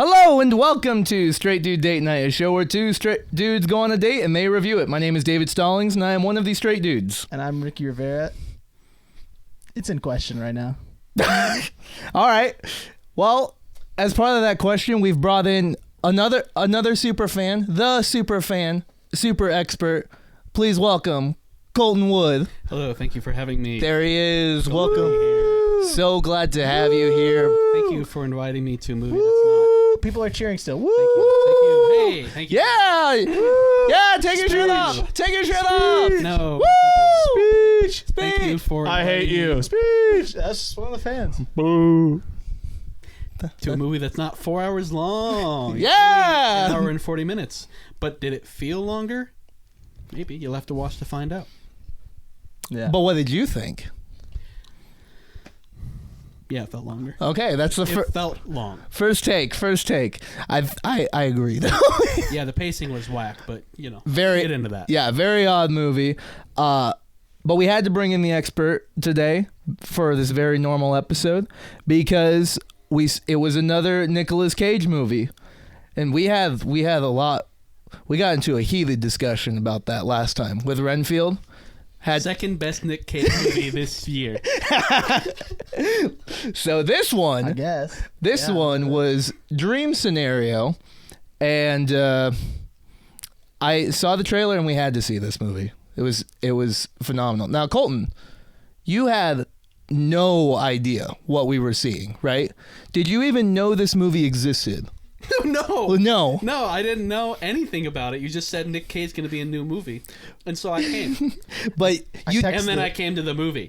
Hello and welcome to Straight Dude Date Night, a show where two straight dudes go on a date and they review it. My name is David Stallings and I am one of these straight dudes. And I'm Ricky Rivera. It's in question right now. All right. Well, as part of that question, we've brought in another super fan, super expert. Please welcome Colton Wood. Hello, thank you for having me. There he is. Welcome. So glad to have you here. Thank you for inviting me to a movie that's not. People are cheering still. Woo! Thank you. Hey, thank you. Yeah. Yeah, take your shirt off. Take your shirt off. No. Woo! Speech. Thank you for I hate inviting you. me Speech. That's just one of the fans. Boo. to a movie that's not 4 hours long. Yeah. An hour and 40 minutes. But did it feel longer? Maybe. You'll have to watch to find out. Yeah. But what did you think? Yeah, it felt longer. Okay, that's the It felt long. first take. I agree though. Yeah, the pacing was whack, but Very get into that. Yeah, very odd movie. But we had to bring in the expert today for this very normal episode because it was another Nicolas Cage movie, and we had a lot. We got into a heated discussion about that last time with Renfield. Second best Nick Cage movie this year. So this one, I guess. This one was Dream Scenario, and I saw the trailer and we had to see this movie. It was phenomenal. Now, Colton, you had no idea what we were seeing, right? Did you even know this movie existed? No, I didn't know anything about it. You just said Nick Cage's going to be a new movie, and so I came. But I came to the movie.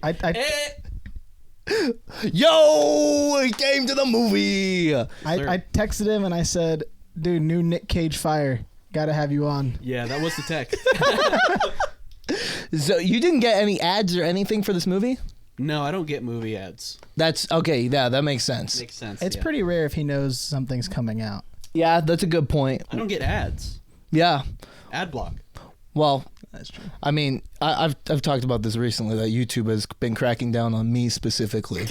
Yo, he came to the movie. I texted him and I said, dude, new Nick Cage fire. Gotta have you on. Yeah, that was the text. So you didn't get any ads or anything for this movie? No, I don't get movie ads. That's okay. Yeah, that makes sense. Makes sense. It's pretty rare if he knows something's coming out. Yeah, that's a good point. I don't get ads. Yeah. Ad block. Well, That's true. I mean, I've talked about this recently that YouTube has been cracking down on me specifically.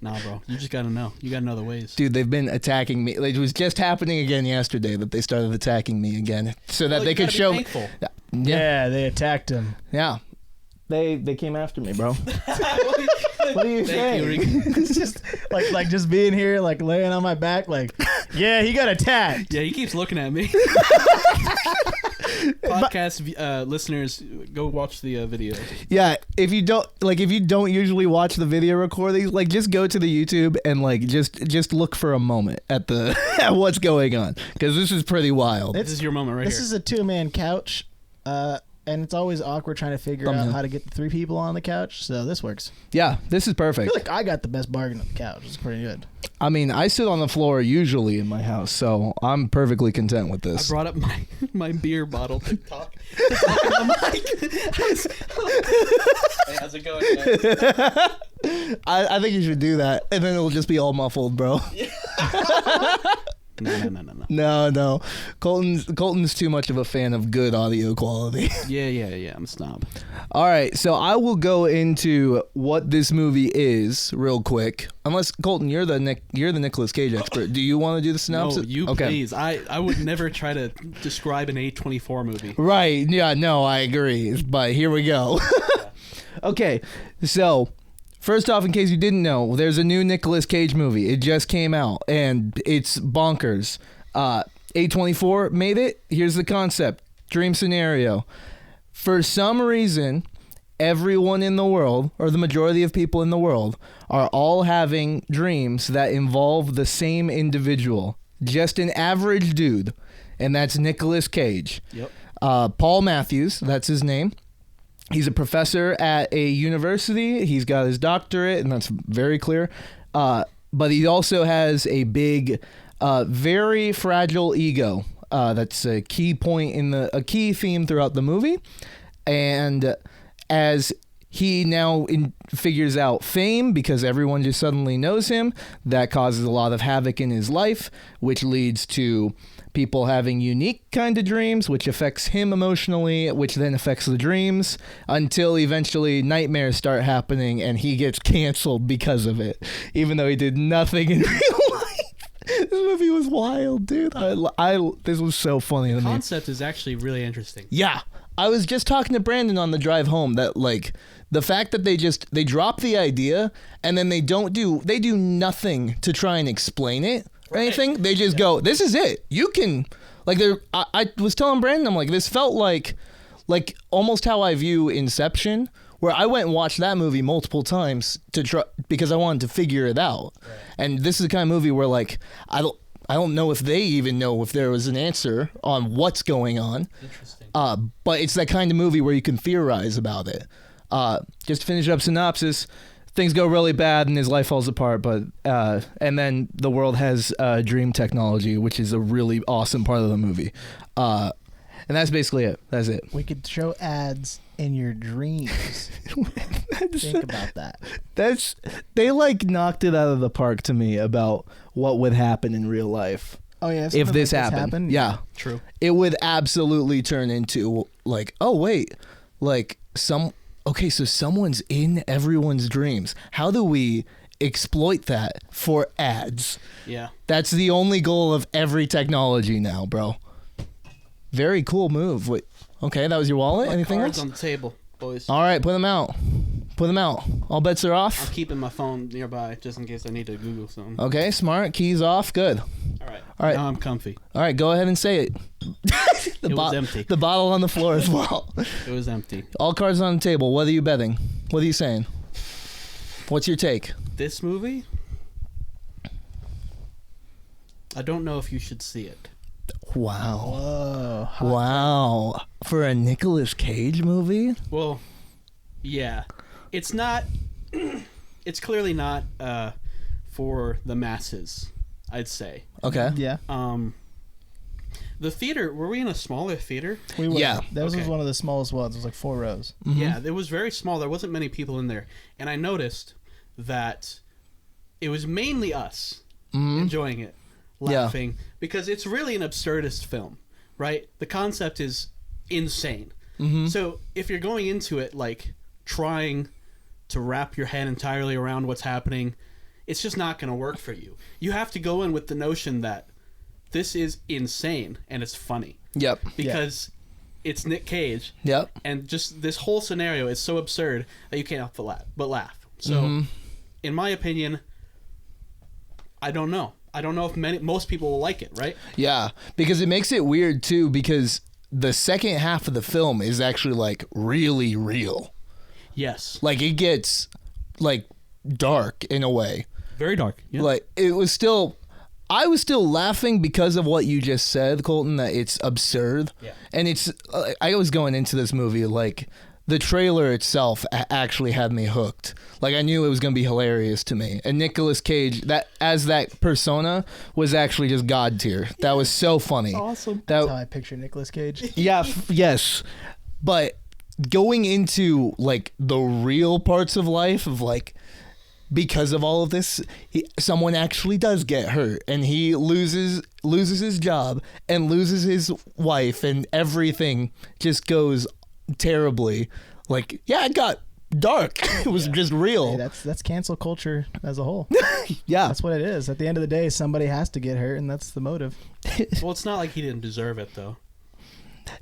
Nah, bro. You just gotta know. You gotta know the ways. Dude, they've been attacking me. Like, it was just happening again yesterday that they started attacking me again so that they could show. Yeah, they attacked him. Yeah. They came after me, bro. What are you saying? It's just like just being here, like laying on my back, like, yeah, he got attacked. Yeah, he keeps looking at me. Podcast listeners, go watch the video. Yeah, if you don't usually watch the video recordings, like just go to the YouTube and like just look for a moment at the at what's going on, because this is pretty wild. This is your moment right here. This is a 2-man couch, and it's always awkward trying to figure out how to get the 3 people on the couch. So this works. Yeah, this is I perfect. feel like I got the best bargain on the couch. It's pretty good. I mean, I sit on the floor usually in my house, so I'm perfectly content with I this. brought up my beer bottle to talk on the mic. Hey, how's it going, guys? I think you should do that, and then it'll just be all muffled, bro. No. No. Colton's too much of a fan of good audio quality. Yeah. I'm a snob. All right, so I will go into what this movie is real quick. Unless Colton, you're the Nicolas Cage expert. Do you want to do the synopsis? No, you please. I would never try to describe an A24 movie. Right. Yeah. No, I agree. But here we go. Okay. So, first off, in case you didn't know, there's a new Nicolas Cage movie. It just came out, and it's bonkers. A24 made it. Here's the concept. Dream Scenario. For some reason, everyone in the world, or the majority of people in the world, are all having dreams that involve the same individual. Just an average dude, and that's Nicolas Cage. Yep. Paul Matthews, that's his name. He's a professor at a university. He's got his doctorate, and that's very clear. But he also has a big, very fragile ego. That's a key point a key theme throughout the movie. And as he now figures out fame because everyone just suddenly knows him, that causes a lot of havoc in his life, which leads to people having unique kind of dreams, which affects him emotionally, which then affects the dreams, until eventually nightmares start happening and he gets canceled because of it, even though he did nothing in real life. This movie was wild, dude. This was so funny to The me. concept is actually really interesting. Yeah. I was just talking to Brandon on the drive home that like the fact that they drop the idea and then they do nothing to try and explain it or anything. They just go, this is it. You can like I was telling Brandon, I'm like, this felt like almost how I view Inception, where I went and watched that movie multiple times to try because I wanted to figure it out. Right. And this is the kind of movie where like I don't know if they even know if there was an answer on what's going on. Interesting. But it's that kind of movie where you can theorize about it. Just to finish up synopsis, things go really bad and his life falls apart, but and then the world has dream technology, which is a really awesome part of the movie. And that's basically it. That's it. We could show ads in your dreams. Think about that. They like knocked it out of the park to me about what would happen in real life. Oh yeah, if this happened. Yeah. True. It would absolutely turn into like, oh wait, like so someone's in everyone's dreams. How do we exploit that for ads? Yeah. That's the only goal of every technology now, bro. Very cool move. Wait, okay, that was your wallet? Anything cards else? on the table, boys. All right, put them out. Put them out. All bets are off. I'm keeping my phone nearby just in case I need to Google something. Okay, smart. Keys off. Good. All right. All right. Now I'm comfy. All right, go ahead and say it. It was empty. The bottle on the floor as well. It was empty. All cards on the table. What are you betting? What are you saying? What's your take? This movie? I don't know if you should see it. Wow. Whoa. Wow. For a Nicolas Cage movie? Well, yeah. It's not... it's clearly not for the masses, I'd say. Okay. Yeah. The theater, were we in a smaller theater? We were. Yeah. That was Okay. one of the smallest ones. It was like 4 rows. Mm-hmm. Yeah, it was very small. There wasn't many people in there. And I noticed that it was mainly us enjoying it, laughing, because it's really an absurdist film, right? The concept is insane. Mm-hmm. So if you're going into it, like, trying to wrap your head entirely around what's happening, it's just not going to work for you. You have to go in with the notion that this is insane and it's funny. Yep. Because it's Nick Cage. Yep. And just this whole scenario is so absurd that you can't help but laugh. So, in my opinion, I don't know. I don't know if most people will like it, right? Yeah, because it makes it weird too, because the second half of the film is actually like really real. Yes. Like it gets like dark in a way. Very dark. Yeah. Like I was still laughing because of what you just said, Colton, that it's absurd. Yeah. And it's I was going into this movie like the trailer itself actually had me hooked. Like I knew it was going to be hilarious to me. And Nicolas Cage, that persona was actually just god tier. That was so funny. Awesome. That's how I picture Nicolas Cage. Yeah, yes. But going into like the real parts of life of like because of all of this, someone actually does get hurt and he loses his job and loses his wife and everything just goes terribly. Like, yeah, it got dark. It was just real. Hey, that's cancel culture as a whole. Yeah. That's what it is. At the end of the day, somebody has to get hurt and that's the motive. Well, it's not like he didn't deserve it, though.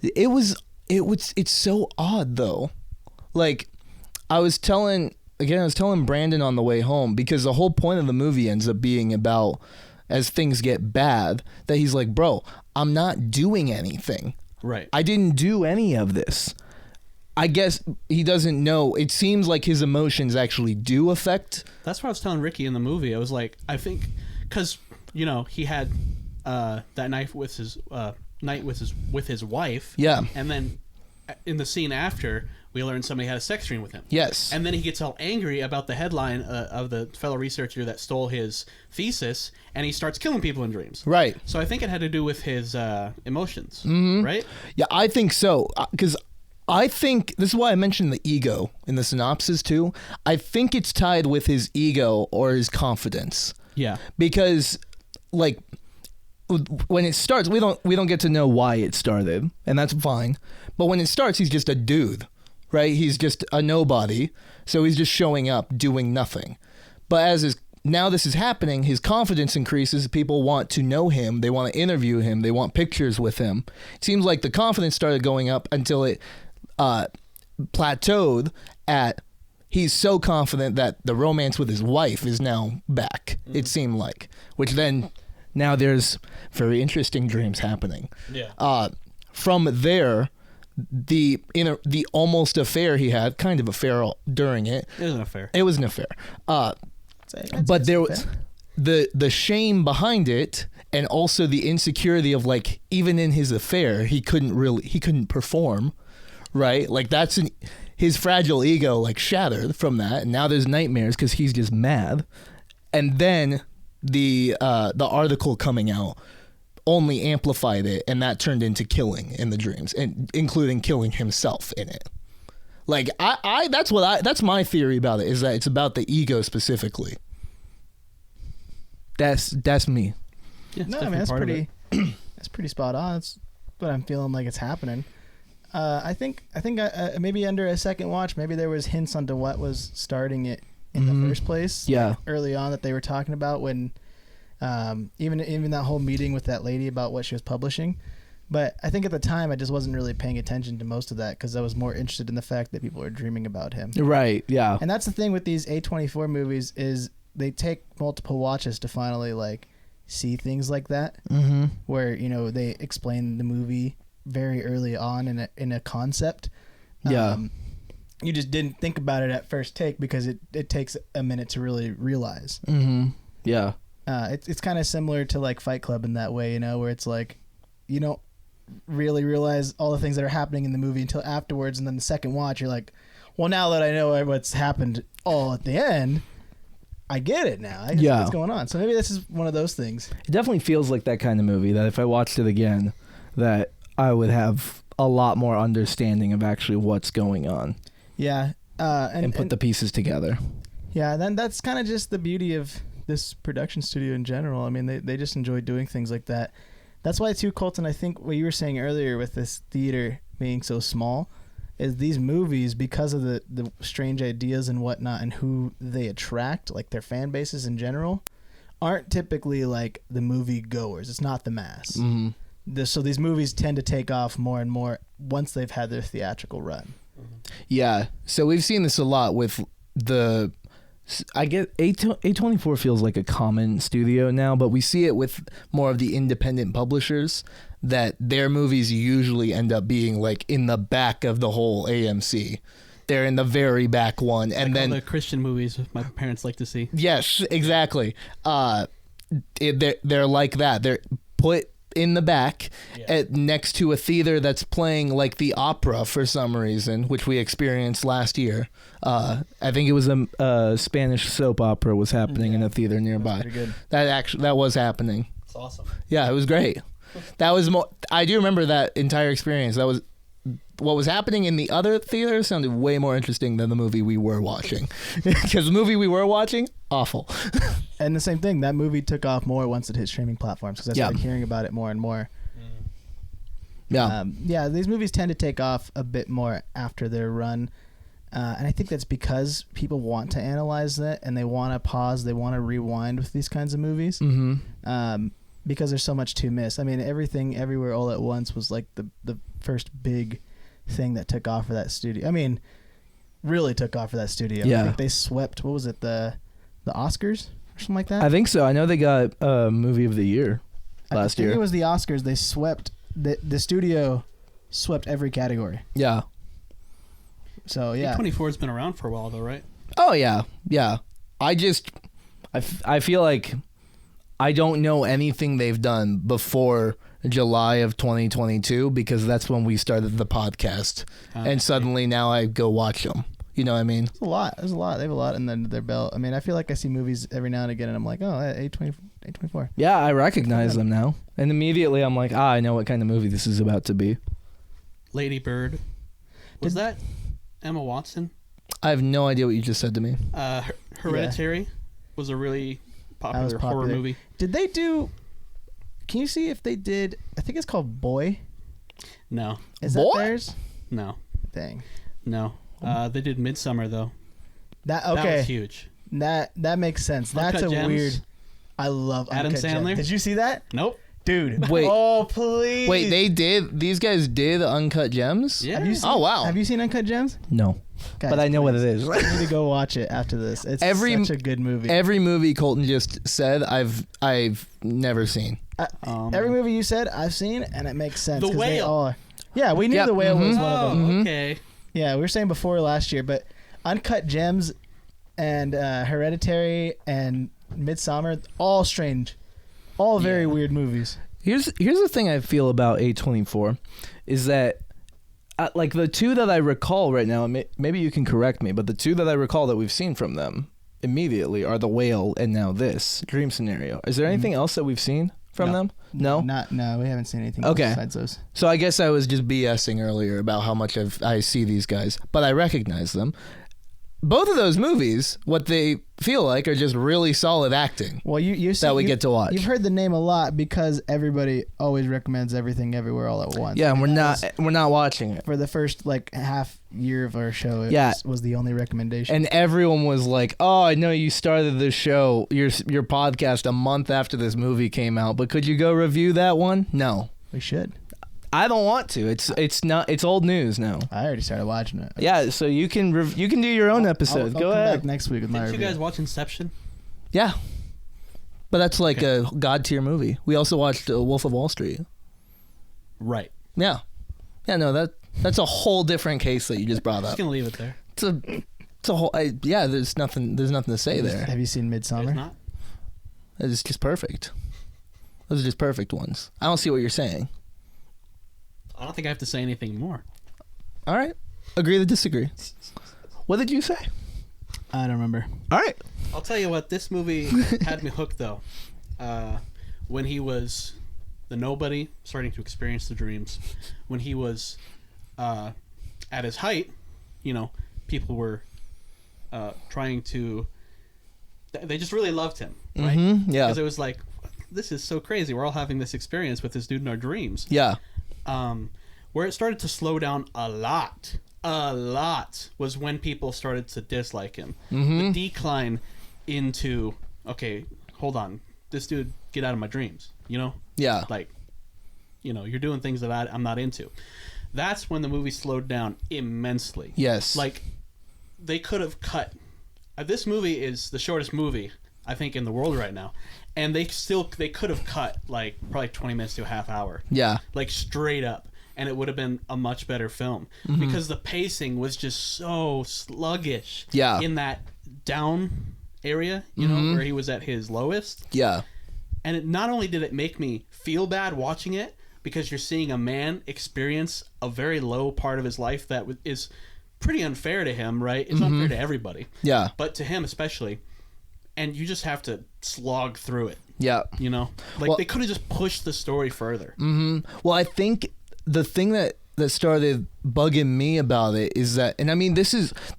It's so odd though. Like I was telling Brandon on the way home, because the whole point of the movie ends up being about as things get bad that he's like, bro, I'm not doing anything. Right. I didn't do any of this. I guess he doesn't know. It seems like his emotions actually do affect. That's what I was telling Ricky in the movie. I was like, I think, because, you know, he had that night with his wife. Yeah. And then in the scene after, we learned somebody had a sex dream with him. Yes. And then he gets all angry about the headline of the fellow researcher that stole his thesis, and he starts killing people in dreams. Right. So I think it had to do with his emotions, right? Yeah, I think so. Because I think this is why I mentioned the ego in the synopsis too. I think it's tied with his ego or his confidence. Yeah. Because like when it starts, we don't get to know why it started, and that's fine. But when it starts, he's just a dude, right? He's just a nobody, so he's just showing up doing nothing. But as his now this is happening, his confidence increases. People want to know him. They want to interview him. They want pictures with him. It seems like the confidence started going up until it plateaued at he's so confident that the romance with his wife is now back, it seemed like. Which then, now there's very interesting dreams happening. Yeah. From there, the almost affair he had, kind of affair during it. It was an affair. It was an affair. But there was the shame behind it, and also the insecurity of like, even in his affair, he couldn't perform, right? Like his fragile ego like shattered from that, and now there's nightmares because he's just mad. And then the article coming out only amplified it, and that turned into killing in the dreams, and including killing himself in it. Like that's my theory about it, is that it's about the ego specifically. That's me. Yeah, no, I mean that's pretty that's pretty spot on. That's what I'm feeling like it's happening. I think maybe under a second watch, maybe there was hints onto what was starting it in the first place. Yeah, like early on that they were talking about when, even that whole meeting with that lady about what she was publishing. But I think at the time I just wasn't really paying attention to most of that because I was more interested in the fact that people were dreaming about him. Right. Yeah. And that's the thing with these A24 movies is they take multiple watches to finally like see things like that, where they explain the movie very early on in a concept. Yeah. You just didn't think about it at first take because it takes a minute to really realize. Yeah. It's kind of similar to like Fight Club in that way, where it's like you don't really realize all the things that are happening in the movie until afterwards, and then the second watch you're like, well, now that I know what's happened all at the end, I get it now. I get what's going on. So maybe this is one of those things. It definitely feels like that kind of movie that if I watched it again, that I would have a lot more understanding of actually what's going on. Yeah. And put the pieces together. Yeah, then that's kind of just the beauty of this production studio in general. I mean, they just enjoy doing things like that. That's why too, Colton, I think what you were saying earlier with this theater being so small is these movies, because of the strange ideas and whatnot and who they attract, like their fan bases in general, aren't typically like the movie goers. It's not the mass. So these movies tend to take off more and more once they've had their theatrical run. Yeah. So we've seen this a lot with I get A24 feels like a common studio now, but we see it with more of the independent publishers that their movies usually end up being like in the back of the whole AMC. They're in the very back one, and then all the Christian movies my parents like to see. Yes, exactly. They're like that. They're put in the back next to a theater that's playing like the opera for some reason, which we experienced last year. I think it was a Spanish soap opera was happening in a theater nearby. That was happening. It's awesome. Yeah, it was great. That was I do remember that entire experience. That was what was happening in the other theater sounded way more interesting than the movie we were watching. Because the movie we were watching, awful. And the same thing, that movie took off more once it hit streaming platforms because I started hearing about it more and more. Yeah. These movies tend to take off a bit more after their run. And I think that's because people want to analyze that and they want to pause, they want to rewind with these kinds of movies. Because there's so much to miss. I mean, Everything Everywhere All at Once was like the first big thing that took off for that studio. I mean, really took off for that studio. Yeah. I think they swept, what was it, the Oscars or something like that? I think so. I know they got movie of the year last year. I think it was the Oscars. They swept, the studio swept every category. Yeah. So, yeah. A24 has been around for a while, though, right? Oh, yeah. Yeah. I feel like I don't know anything they've done before July of 2022 because that's when we started the podcast. And suddenly now I go watch them. You know what I mean? There's a lot. They have a lot in their belt. I mean, I feel like I see movies every now and again and I'm like, oh, A24. Yeah, I recognize them now. And immediately I'm like, I know what kind of movie this is about to be. Lady Bird. Was that Emma Watson? I have no idea what you just said to me. Hereditary was a really popular horror movie. Did they do... Can you see if they did... I think it's called Boy. No. Is that theirs? No. Dang. No. They did Midsummer, though. That was huge. That makes sense. That's Uncut a Gems. weird. I love Adam Uncut Sandler? Gems. Did you see that? Nope. Dude. Wait. Oh, please. Wait, these guys did Uncut Gems? Yeah. Have you seen, Oh, wow. Have you seen Uncut Gems? No. Guys, But I know what it please. is. You need to go watch it after this. It's such a good movie. Every movie Colton just said, I've never seen. Every movie you said, I've seen, and it makes sense. The 'cause they Whale. all are. Yeah, we knew Yep, The Whale was mhm. one of Oh, them. Mhm. okay. Yeah, we were saying before last year, but Uncut Gems and Hereditary and Midsommar, all strange. All very weird movies. Here's the thing I feel about A24 is that like the two that I recall right now, maybe you can correct me, but the two that I recall that we've seen from them immediately are The Whale and now this Dream Scenario. Is there anything else that we've seen from them? No? No, we haven't seen anything Okay. else besides those. So I guess I was just BSing earlier about how much I see these guys, but I recognize them. Both of those movies, what they feel like are just really solid acting Well, you see, that we get to watch. You've heard the name a lot because everybody always recommends Everything Everywhere All at Once. Yeah, and That we're not watching it. for the first like half year of our show. It Yeah. was the only recommendation. And everyone was like, "Oh, I know you started this show, your podcast a month after this movie came out, but could you go review that one?" No. we should. I don't want to. It's old news now. I already started watching it. Yeah, so you can do your own episode. I'll Go come ahead. back next week with my Didn't you review. guys watch Inception? Yeah. But that's like Okay. a god tier movie. We also watched Wolf of Wall Street. Right. Yeah. Yeah, no, that's a whole different case that you just brought Just up. gonna leave it there. It's a whole there's nothing to say there. Have you seen There's Midsommar? not. It's just perfect. Those are just perfect ones. I don't see what you're saying. I don't think I have to say anything more. All right. Agree to disagree. What did you say? I don't remember. All right. I'll tell you what, this movie had me hooked though. When he was the nobody, starting to experience the dreams. When he was at his height, people were trying to. They just really loved him, right? Mm-hmm. Yeah. Because it was like, this is so crazy. We're all having this experience with this dude in our dreams. Yeah. Where it started to slow down a lot was when people started to dislike him. Mm-hmm. The decline into, okay, hold on, this dude, get out of my dreams, Yeah. like, you're doing things that I'm not into. That's when the movie slowed down immensely. Yes. Like, they could have cut. This movie is the shortest movie I think in the world right now, and they could have cut like probably 20 minutes to a half hour. Yeah. Like straight up, and it would have been a much better film because the pacing was just so sluggish. Yeah. In that down area, where he was at his lowest, Yeah. and it not only did it make me feel bad watching it because you're seeing a man experience a very low part of his life that is pretty unfair to him, right? It's unfair to everybody, Yeah. but to him especially, and you just have to slog through it. Yeah. Like they could have just pushed the story further. Well, I think the thing that started bugging me about it is that, and I mean,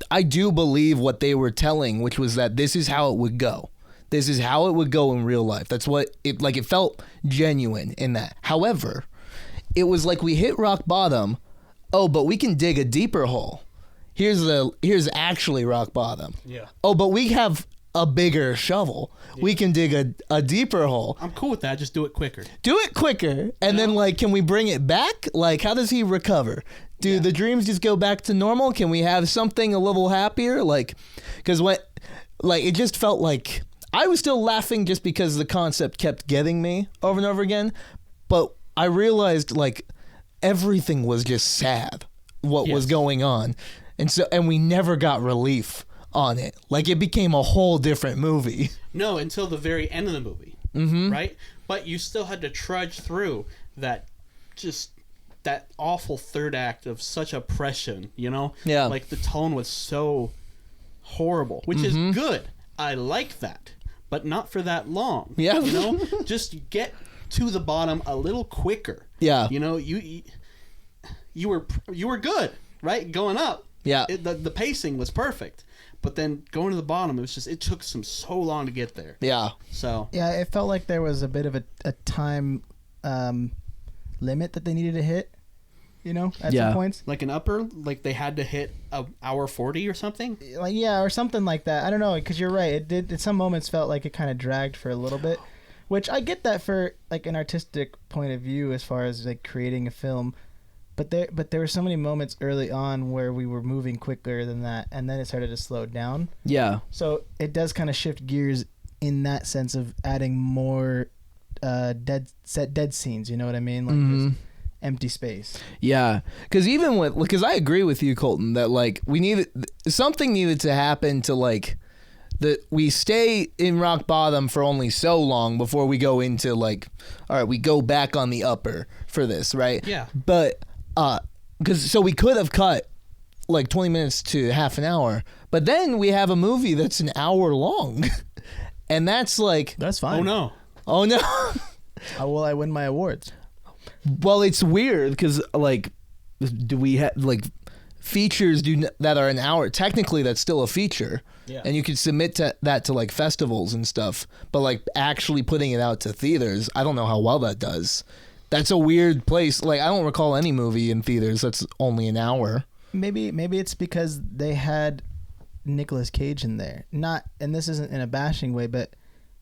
I do believe what they were telling, which was that this is how it would go. This is how it would go in real life. That's what it felt genuine in that. However, it was like we hit rock bottom. Oh, but we can dig a deeper hole. Here's actually rock bottom. Yeah. Oh, but we have a bigger shovel. Yeah. We can dig a deeper hole. I'm cool with that. Just do it quicker. Do it quicker. And then, like, can we bring it back? Like, how does he recover? Do the dreams just go back to normal? Can we have something a little happier? Like, because it just felt like I was still laughing just because the concept kept getting me over and over again. But I realized, like, everything was just sad, what was going on. And we never got relief on it. Like, it became a whole different movie. No, until the very end of the movie. Mm-hmm. Right? But you still had to trudge through that awful third act of such oppression, Yeah. Like, the tone was so horrible, which is good. I like that. But not for that long. Yeah. Just get to the bottom a little quicker. Yeah. You were good, right? Going up. Yeah. The pacing was perfect. But then going to the bottom, it took so long to get there. Yeah. So. Yeah, it felt like there was a bit of a time limit that they needed to hit. you know, at Yeah. some points. Like an upper, like they had to hit a hour 40 or something. Like, yeah, or something like that. I don't know, because you're right. It did. At some moments felt like it kind of dragged for a little bit, which I get that for like an artistic point of view as far as like creating a film. But there were so many moments early on where we were moving quicker than that, and then it started to slow down. Yeah. So it does kind of shift gears in that sense of adding more dead scenes. You know what I mean? Like just empty space. Yeah, because I agree with you, Colton, that like something needed to happen to like that we stay in rock bottom for only so long before we go into like, all right, we go back on the upper for this, right? Yeah. But so we could have cut like 20 minutes to half an hour, but then we have a movie that's an hour long, and that's like, That's fine. Oh no. How will I win my awards? Well, it's weird because like, do we have like features that are an hour? Technically, that's still a feature, and you can submit that to like festivals and stuff. But like actually putting it out to theaters, I don't know how well that does. That's a weird place. Like I don't recall any movie in theaters that's only an hour. Maybe it's because they had Nicolas Cage in there. Not, and this isn't in a bashing way, but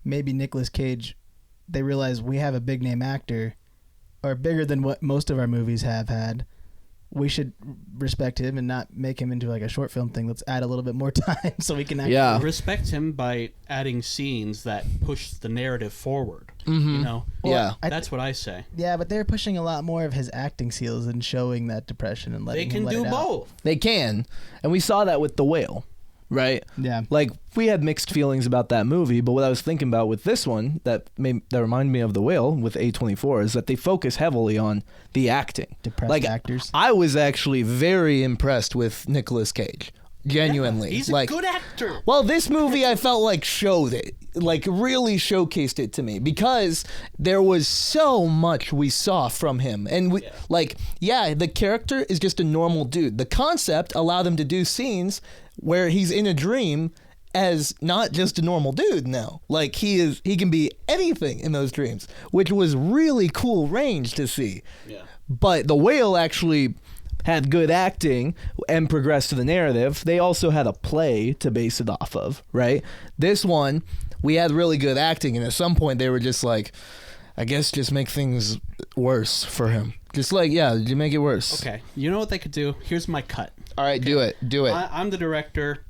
maybe Nicolas Cage, they realize we have a big name actor, or bigger than what most of our movies have had. We should respect him and not make him into like a short film thing. Let's add a little bit more time so we can actually respect him by adding scenes that push the narrative forward. Mm-hmm. You know, Yeah. that's what I say. Yeah, but they're pushing a lot more of his acting skills and showing that depression and letting They him can let do it out. both. They can, and we saw that with The Whale, right? Yeah. Like we had mixed feelings about that movie, but what I was thinking about with this one that reminded me of The Whale with A24 is that they focus heavily on the acting. Depressed like, actors. I was actually very impressed with Nicolas Cage. Genuinely. He's like, a good actor. Well, this movie I felt like showed it, like really showcased it to me because there was so much we saw from him. And the character is just a normal dude. The concept allowed him to do scenes where he's in a dream as not just a normal dude now. Like he can be anything in those dreams, which was really cool range to see. Yeah. But The Whale actually had good acting and progressed to the narrative. They also had a play to base it off of, right? This one, we had really good acting, and at some point they were just like, I guess just make things worse for him. Just like, yeah, you make it worse. Okay. You know what they could do? Here's my cut. All right, Okay. do it. I'm the director,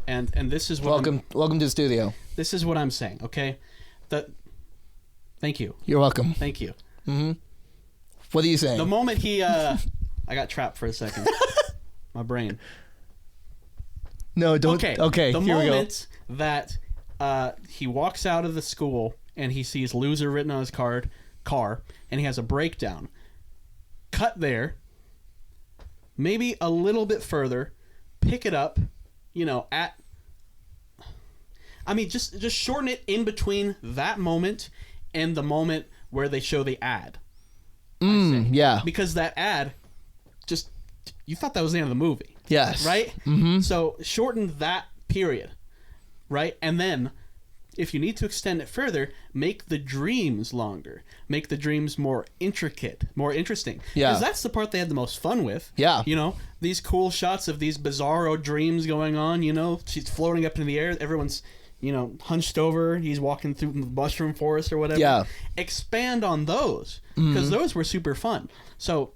and this is what Welcome to the studio. this is what I'm saying. Okay. Thank you. You're welcome. Thank you. Mm-hmm. What are you saying? The moment he I got trapped for a second. My brain. No, don't. Okay, The here we go. moment that he walks out of the school and he sees loser written on his car, and he has a breakdown. Cut there. Maybe a little bit further. Pick it up. Just shorten it in between that moment and the moment where they show the ad. Yeah. Because that ad, you thought that was the end of the movie. Yes. Right? Mm-hmm. So shorten that period. Right? And then, if you need to extend it further, make the dreams longer. Make the dreams more intricate, more interesting. Yeah. Because that's the part they had the most fun with. Yeah. These cool shots of these bizarro dreams going on, she's floating up in the air. Everyone's, hunched over. He's walking through the mushroom forest or whatever. Yeah. Expand on those. Because those were super fun. So,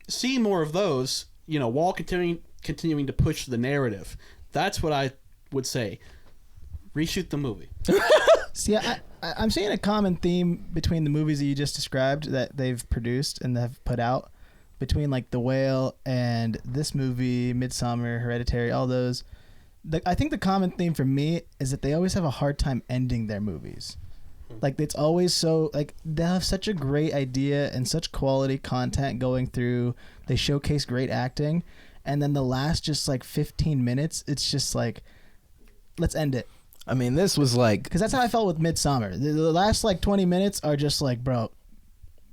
see more of those, while continuing to push the narrative. That's what I would say. Reshoot the movie. See, I'm seeing a common theme between the movies that you just described that they've produced and have put out, between like The Whale and this movie, Midsommar, Hereditary, all those. I think the common theme for me is that they always have a hard time ending their movies. Like, it's always so, like, they have such a great idea and such quality content going through. They showcase great acting. And then the last just, like, 15 minutes, it's just like, let's end it. I mean, this was like... Because that's how I felt with Midsommar. The last, like, 20 minutes are just like, bro,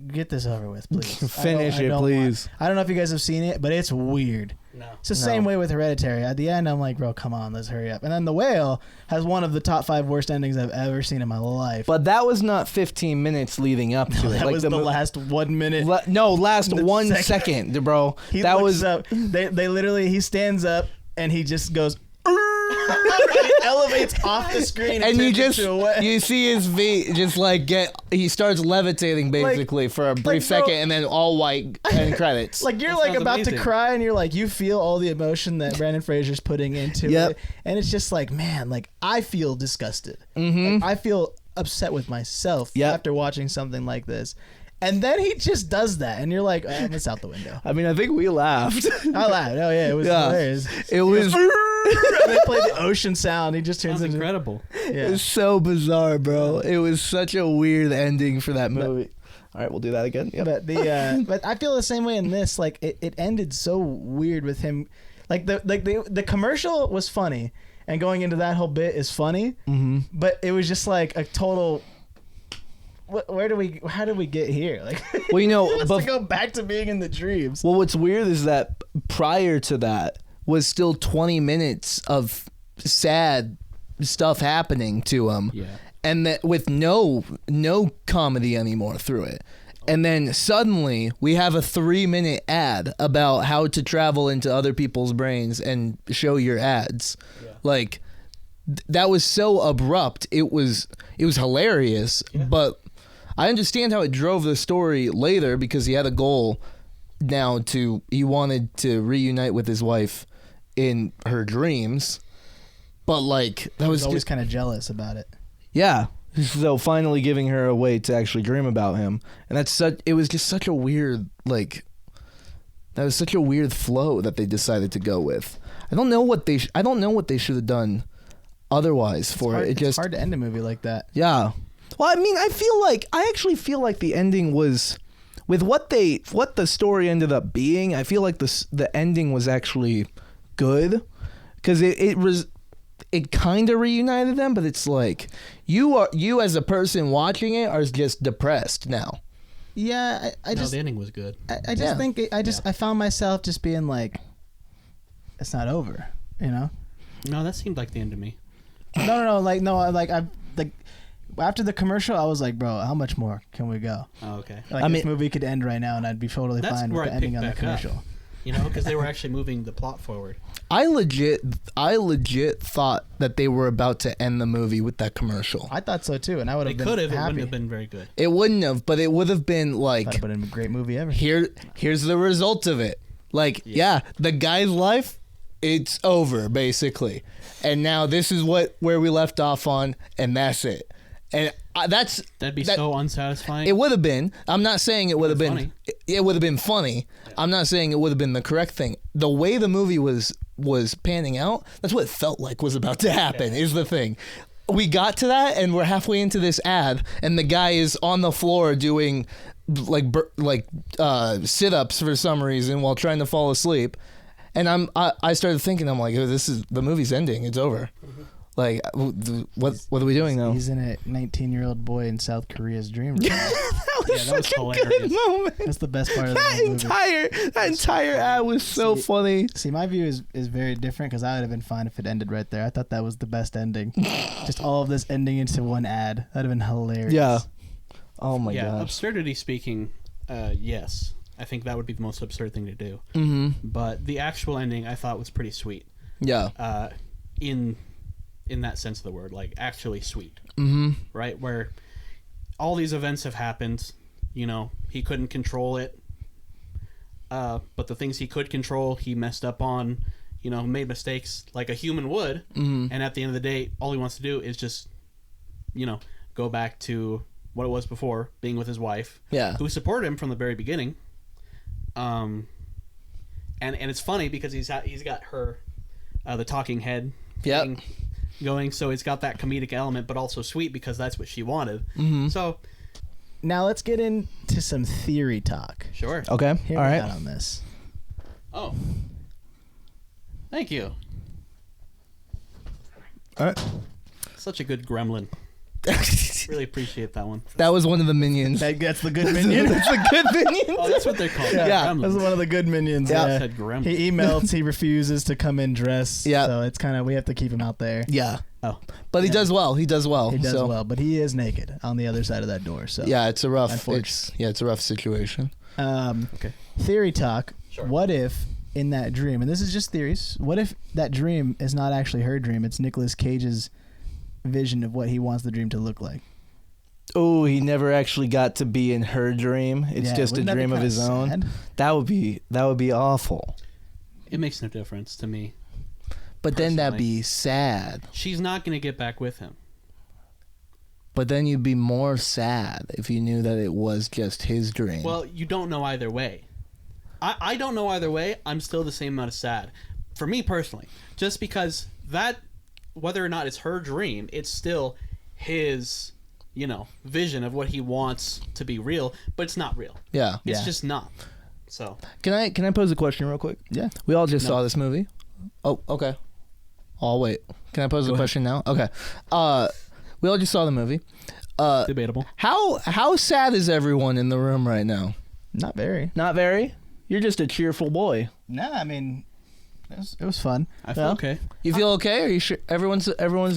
get this over with, please. Finish it, please. I don't know if you guys have seen it, but it's weird. No. It's the same way with Hereditary. At the end, I'm like, bro, come on, let's hurry up. And then The Whale has one of the top 5 worst endings I've ever seen in my life. But that was not 15 minutes leading up to it. That was the last 1 minute. Last 1 second, bro. That was. They literally, he stands up and he just goes. It elevates off the screen and you see his feet just like he starts levitating basically for a brief second and then all white and credits. Like you're like about to cry and you're like you feel all the emotion that Brandon Fraser's putting into it, and it's just like, man, like I feel disgusted. Like, I feel upset with myself after watching something like this. And then he just does that, and you're like, it's out the window. I mean, I think we laughed. I laughed. Oh yeah, it was hilarious. It was. And they play the ocean sound. He just turns into incredible. Yeah. It was so bizarre, bro. It was such a weird ending for that movie. All right, we'll do that again. Yep. But but I feel the same way in this. Like it ended so weird with him. Like the commercial was funny, and going into that whole bit is funny. Mm-hmm. But it was just like a total. How did we get here? Like, well, you know, to go back to being in the dreams. Well, what's weird is that prior to that was still 20 minutes of sad stuff happening to him, and that with no comedy anymore through it. And then suddenly we have a 3-minute ad about how to travel into other people's brains and show your ads. Yeah. Like that was so abrupt. It was hilarious, but I understand how it drove the story later because he had a goal now he wanted to reunite with his wife in her dreams, but like that was always kind of jealous about it. Yeah. So finally giving her a way to actually dream about him. And it was just such a weird, that was such a weird flow that they decided to go with. I don't know what they should have done otherwise for it. It's hard to end a movie like that. Yeah. Well, I mean, I actually feel like the ending was, with what the story ended up being, I feel like the ending was actually good, because it kind of reunited them, but it's like you as a person watching it are just depressed now. Yeah, the ending was good. I just think I found myself just being like, it's not over, you know? No, that seemed like the end to me. After the commercial, I was like, bro, how much more can we go? Oh, okay. This movie could end right now, and I'd be totally fine with the ending on the commercial. Up, you know, because they were actually moving the plot forward. I legit thought that they were about to end the movie with that commercial. I thought so too, and I would have been happy. It wouldn't have been very good. It wouldn't have, but it would have been like. That would have been a great movie ever. Here's the result of it. Like, the guy's life, it's over basically, and now this is where we left off on, and that's it. And that'd be so unsatisfying. It would have been. I'm not saying it would have been. It would have been funny. Yeah. I'm not saying it would have been the correct thing. The way the movie was panning out, that's what it felt like was about to happen. Is the thing. We got to that, and we're halfway into this ad, and the guy is on the floor doing sit-ups for some reason while trying to fall asleep, and I started thinking, I'm like, oh, the movie's ending. It's over. Mm-hmm. Like, what are we doing now? He's in a 19-year-old boy in South Korea's dream room. that was such a good moment. That's the best part of the movie. That entire ad was so funny. See, my view is very different, because I would have been fine if it ended right there. I thought that was the best ending. Just all of this ending into one ad. That'd have been hilarious. Yeah. Oh my god. Yeah, absurdity speaking, yes. I think that would be the most absurd thing to do. Mm-hmm. But the actual ending I thought was pretty sweet. Yeah. In that sense of the word, like actually sweet. Mm-hmm. Right? Where all these events have happened, you know, he couldn't control it. But the things he could control, he messed up on, you know, made mistakes like a human would. Mm-hmm. And at the end of the day, all he wants to do is just, you know, go back to what it was before, being with his wife. Yeah. Who supported him from the very beginning. And it's funny because he's got her, the talking head. Yep. Going, so it's got that comedic element, but also sweet because that's what she wanted. Mm-hmm. So now let's get into some theory talk. Sure. Okay. All right. On this. Oh. Thank you. All right. Such a good gremlin. Really appreciate that one. That was one of the minions. That's the good minion. That's the good minion. Oh, that's what they're called. Yeah. That's one of the good minions. Yeah. Yeah. Said gremlin. He emails. He refuses to come in dressed. Yeah. So it's kind of we have to keep him out there. Yeah. Oh, But he Yeah. does well. He does well. He does so, well, but he is naked on the other side of that door. So Yeah, it's a rough. Unfortunate. It's a rough situation. okay. Theory talk. Sure. What if in that dream, and this is just theories, what if that dream is not actually her dream? It's Nicolas Cage's vision of what he wants the dream to look like. Oh, he never actually got to be in her dream. It's Yeah, just a wouldn't that be dream of kinda his own. sad? That would be awful. It makes no difference to me. But then that'd Personally. be sad. She's not going to get back with him. But then you'd be more sad if you knew that it was just his dream. Well, you don't know either way. I don't know either way. I'm still the same amount of sad. For me personally. Just because that, whether or not it's her dream, it's still his, vision of what he wants to be real, but it's not real. yeah. It's Yeah. just not. So, Can I pose a question real quick? Yeah. We all just No. saw this movie. Oh, okay. I'll wait. Can I pose a Go ahead. question now? Okay. We all just saw the movie. debatable. How sad is everyone in the room right now? Not very. Not very. You're just a cheerful boy. Nah, I mean, it was fun. I feel Yeah. okay. You feel okay? Are you sure? Everyone's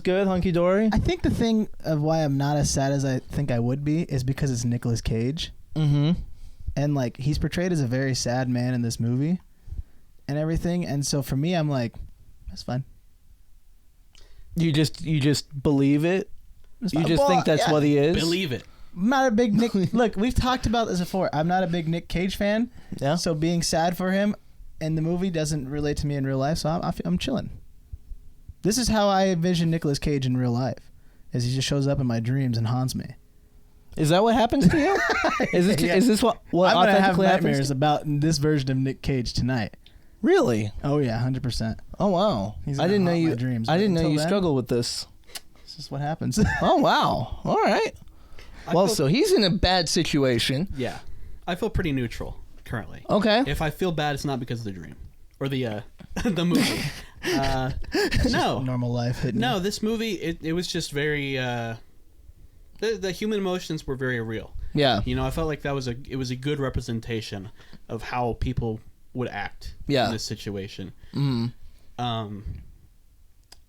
good, hunky dory. I think the thing of why I'm not as sad as I think I would be is because it's Nicolas Cage. Mm-hmm. And like he's portrayed as a very sad man in this movie and everything, and so for me I'm like, that's fine. You just believe it. That's You fine. just Well, think that's yeah. what he is. Believe it. I'm not a big Nick. Look, we've talked about this before. I'm not a big Nick Cage fan, Yeah. so being sad for him in the movie doesn't relate to me in real life. So I'm chilling. This is how I envision Nicolas Cage in real life, as he just shows up in my dreams and haunts me. Is that what happens to you? Yeah. Is this what I'm gonna have authentically happens? nightmares about this version of Nick Cage tonight. Really? Oh yeah, 100%. Oh wow. He's I gonna didn't know haunt my you. dreams, I but didn't know until you then- struggle with this. This is what happens. Oh wow. All right. I Well, feel- so he's in a bad situation. Yeah. I feel pretty neutral currently. Okay. If I feel bad, it's not because of the dream or the the movie. No, Normal life hitting. no. you. This movie, it was just very. The human emotions were very real. Yeah. I felt like it was a good representation of how people would act Yeah. in this situation. Mm.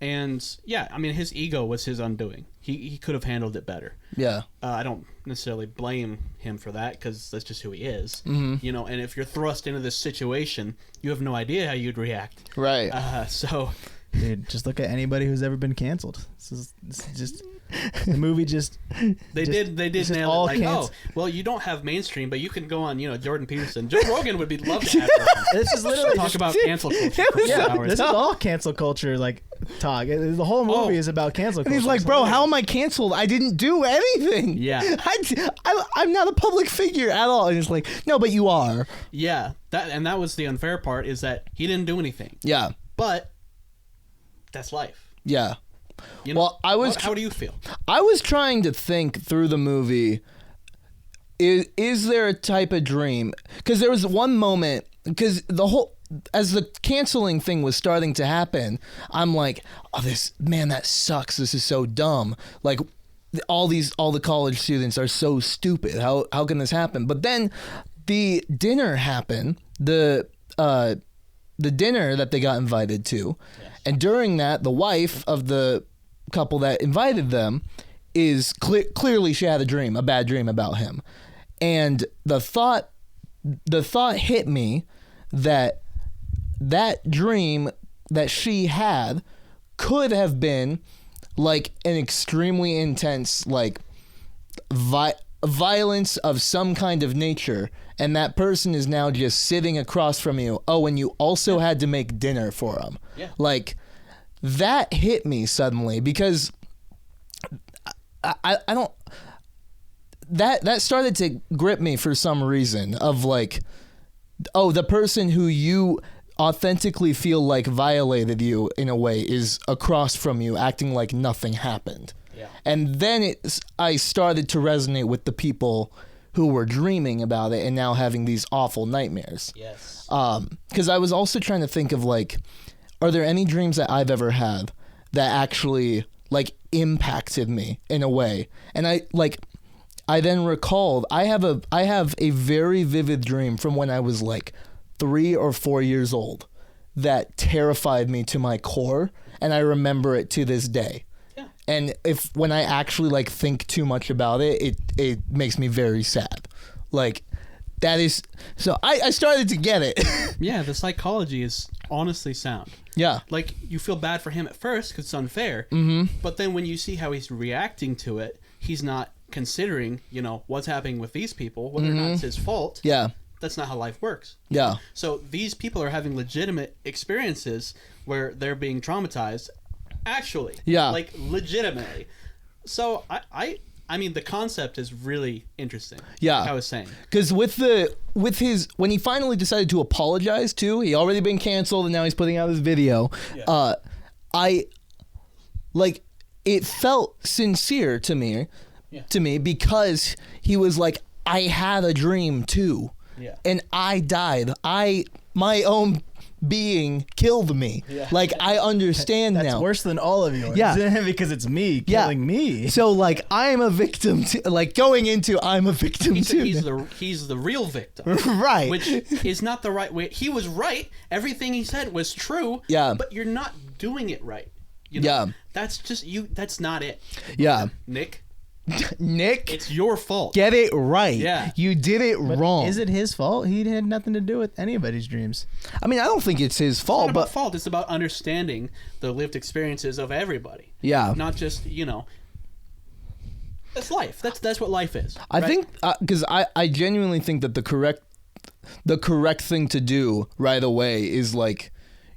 And yeah, I mean, his ego was his undoing. He could have handled it better. Yeah. I don't necessarily blame him for that because that's just who he is. Mhm. And if you're thrust into this situation, you have no idea how you'd react. Right. So Dude, just look at anybody who's ever been canceled. This is just the movie. Just they Just- did it's just nail all it. Like, canc- well, you don't have mainstream, but you can go on, Jordan Peterson. Joe Rogan would be love to have him on. this is literally Talk just, about cancel culture for It was 4 so- hours. this is all cancel culture like talk. The whole movie Oh. is about cancel And culture. he's like, So bro, how am I canceled? I didn't do anything. Yeah. I'm not a public figure at all. And he's like, no, but you are. Yeah, that was the unfair part, is that he didn't do anything. Yeah. But that's life. Yeah. Well, I was how do you feel? I was trying to think through the movie. Is there a type of dream? Because there was one moment, because as the canceling thing was starting to happen, I'm like, oh, that sucks. This is so dumb. Like, all the college students are so stupid. How can this happen? But then the dinner happened. The dinner that they got invited to, and during that, the wife of the couple that invited them is clearly she had a bad dream about him, and the thought hit me that dream that she had could have been like an extremely intense violence of some kind of nature, and that person is now just sitting across from you. Oh, and you also had to make dinner for them. Yeah. Like, that hit me suddenly because I don't. That started to grip me for some reason of like, oh, the person who you authentically feel like violated you in a way is across from you acting like nothing happened. Yeah. And then I started to resonate with the people who were dreaming about it and now having these awful nightmares. Yes. Because I was also trying to think of like, are there any dreams that I've ever had that actually like impacted me in a way. And I then recalled I have a very vivid dream from when I was like 3 or 4 years old that terrified me to my core, and I remember it to this day. Yeah. And when I actually like think too much about it, it makes me very sad. Like that is so I started to get it. Yeah, the psychology is honestly sound. Yeah. Like, you feel bad for him at first because it's unfair. But then when you see how he's reacting to it, he's not considering, what's happening with these people, whether or not it's his fault. Yeah. That's not how life works. Yeah. So these people are having legitimate experiences where they're being traumatized, actually. Yeah. Like, legitimately. So I mean, the concept is really interesting. Yeah. Like I was saying. Because when he finally decided to apologize too, he already been canceled and now he's putting out his video. Yeah. It felt sincere to me, because he was like, I had a dream too. Yeah. And I died. My own being killed me. Yeah. Like, I understand That's now. That's worse than all of yours. Yeah. Because it's me killing me. So, like, I'm a victim to, like, going into I'm a victim too. He's the real victim. Right. Which is not the right way. He was right. Everything he said was true. Yeah. But you're not doing it right. Yeah. That's just you. That's not it. Yeah. Nick, it's your fault. Get it right. Yeah. You did it wrong. Is it his fault? He had nothing to do with anybody's dreams. I mean, I don't think it's his fault. It's not about fault. It's about understanding the lived experiences of everybody. Yeah. Not just, that's life. That's what life is. I think, because I genuinely think that the correct thing to do right away is, like,